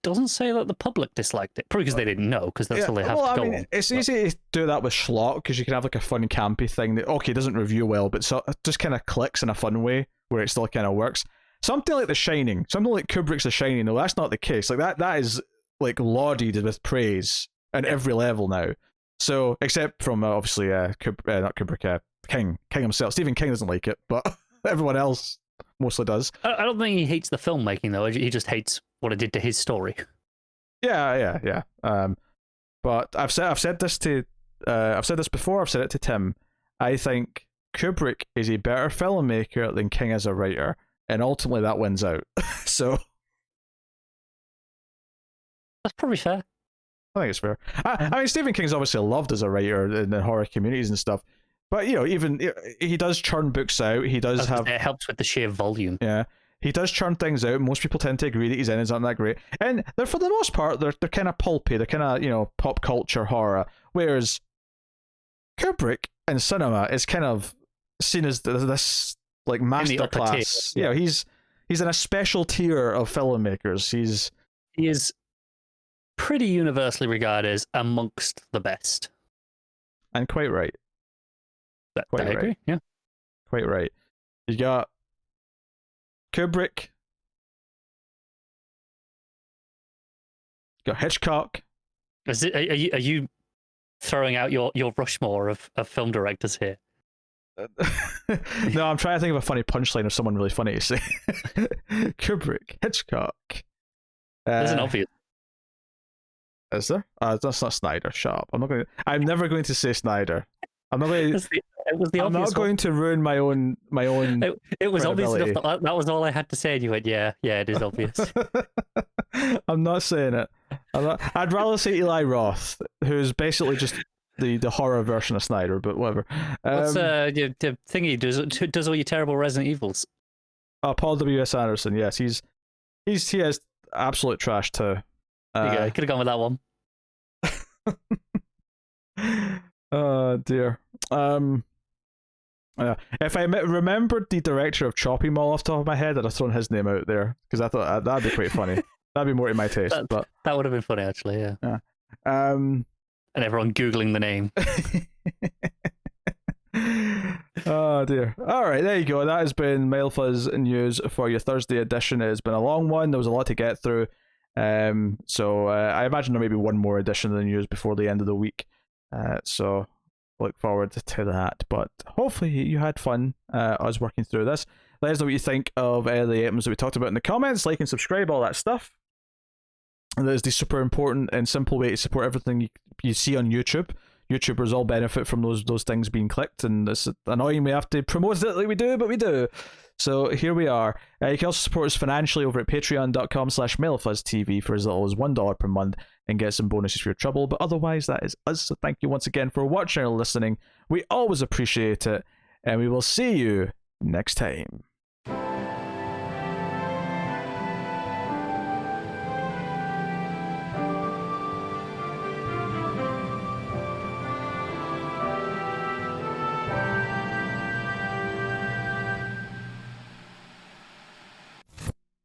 S2: Doesn't say that the public disliked it, probably because they didn't know, because that's all they have to go on.
S1: It's easy to do that with schlock, because you can have like a fun campy thing that doesn't review well, but so it just kind of clicks in a fun way where it still kind of works. Something like The Shining, something like Kubrick's The Shining, no, that's not the case. Like that is like lauded with praise at every level now. So except from obviously not Kubrick, King himself. Stephen King doesn't like it, but everyone else mostly does.
S2: I don't think he hates the filmmaking though. He just hates what it did to his story.
S1: Yeah. But I've said this before. I've said it to Tim. I think Kubrick is a better filmmaker than King as a writer, and ultimately that wins out. So
S2: that's probably fair.
S1: I think it's fair. I mean, Stephen King's obviously loved as a writer in the horror communities and stuff. But even he does churn books out. He does have.
S2: It helps with the sheer volume.
S1: Yeah, he does churn things out. Most people tend to agree that his endings aren't that great, and they're for the most part they're kind of pulpy. They're kind of pop culture horror. Whereas Kubrick in cinema is kind of seen as this like masterclass. Yeah, he's in a special tier of filmmakers.
S2: He is pretty universally regarded as amongst the best,
S1: and quite right.
S2: I agree. Yeah,
S1: quite right. You got Kubrick, you got Hitchcock.
S2: Are you throwing out your Rushmore of film directors here?
S1: No, I'm trying to think of a funny punchline of someone really funny to say. Kubrick, Hitchcock.
S2: There's an obvious.
S1: Is there? That's not Snyder. Shut up. I'm never going to say Snyder. I'm not going.
S2: It was the
S1: I'm not going to ruin my own.
S2: It was obvious enough that was all I had to say, and you went, yeah, it is obvious.
S1: I'm not saying it. I'd rather say Eli Roth, who's basically just the horror version of Snyder, but whatever.
S2: What's the thingy does all your terrible Resident Evils?
S1: Paul W.S. Anderson. Yes, he has absolute trash too.
S2: There you go. Could have gone with that one.
S1: Oh dear. If I remembered the director of Chopping Mall off the top of my head, I'd have thrown his name out there because I thought that'd be quite funny. That'd be more to my taste.
S2: That would have been funny, actually. Yeah.
S1: And
S2: everyone googling the name.
S1: Oh dear. All right, there you go. That has been Mail Fuzz news for your Thursday edition. It has been a long one. There was a lot to get through. So I imagine there may be one more edition of the news before the end of the week. So look forward to that. But hopefully you had fun us working through this. Let us know what you think of the items that we talked about in the comments. Like and subscribe, all that stuff. And that is the super important and simple way to support everything you see on YouTube. YouTubers all benefit from those things being clicked, and it's annoying we have to promote it like we do, but we do. So here we are. You can also support us financially over at patreon.com/MailFuzzTV for as little as $1 per month and get some bonuses for your trouble. But otherwise, that is us. So thank you once again for watching or listening. We always appreciate it, and we will see you next time.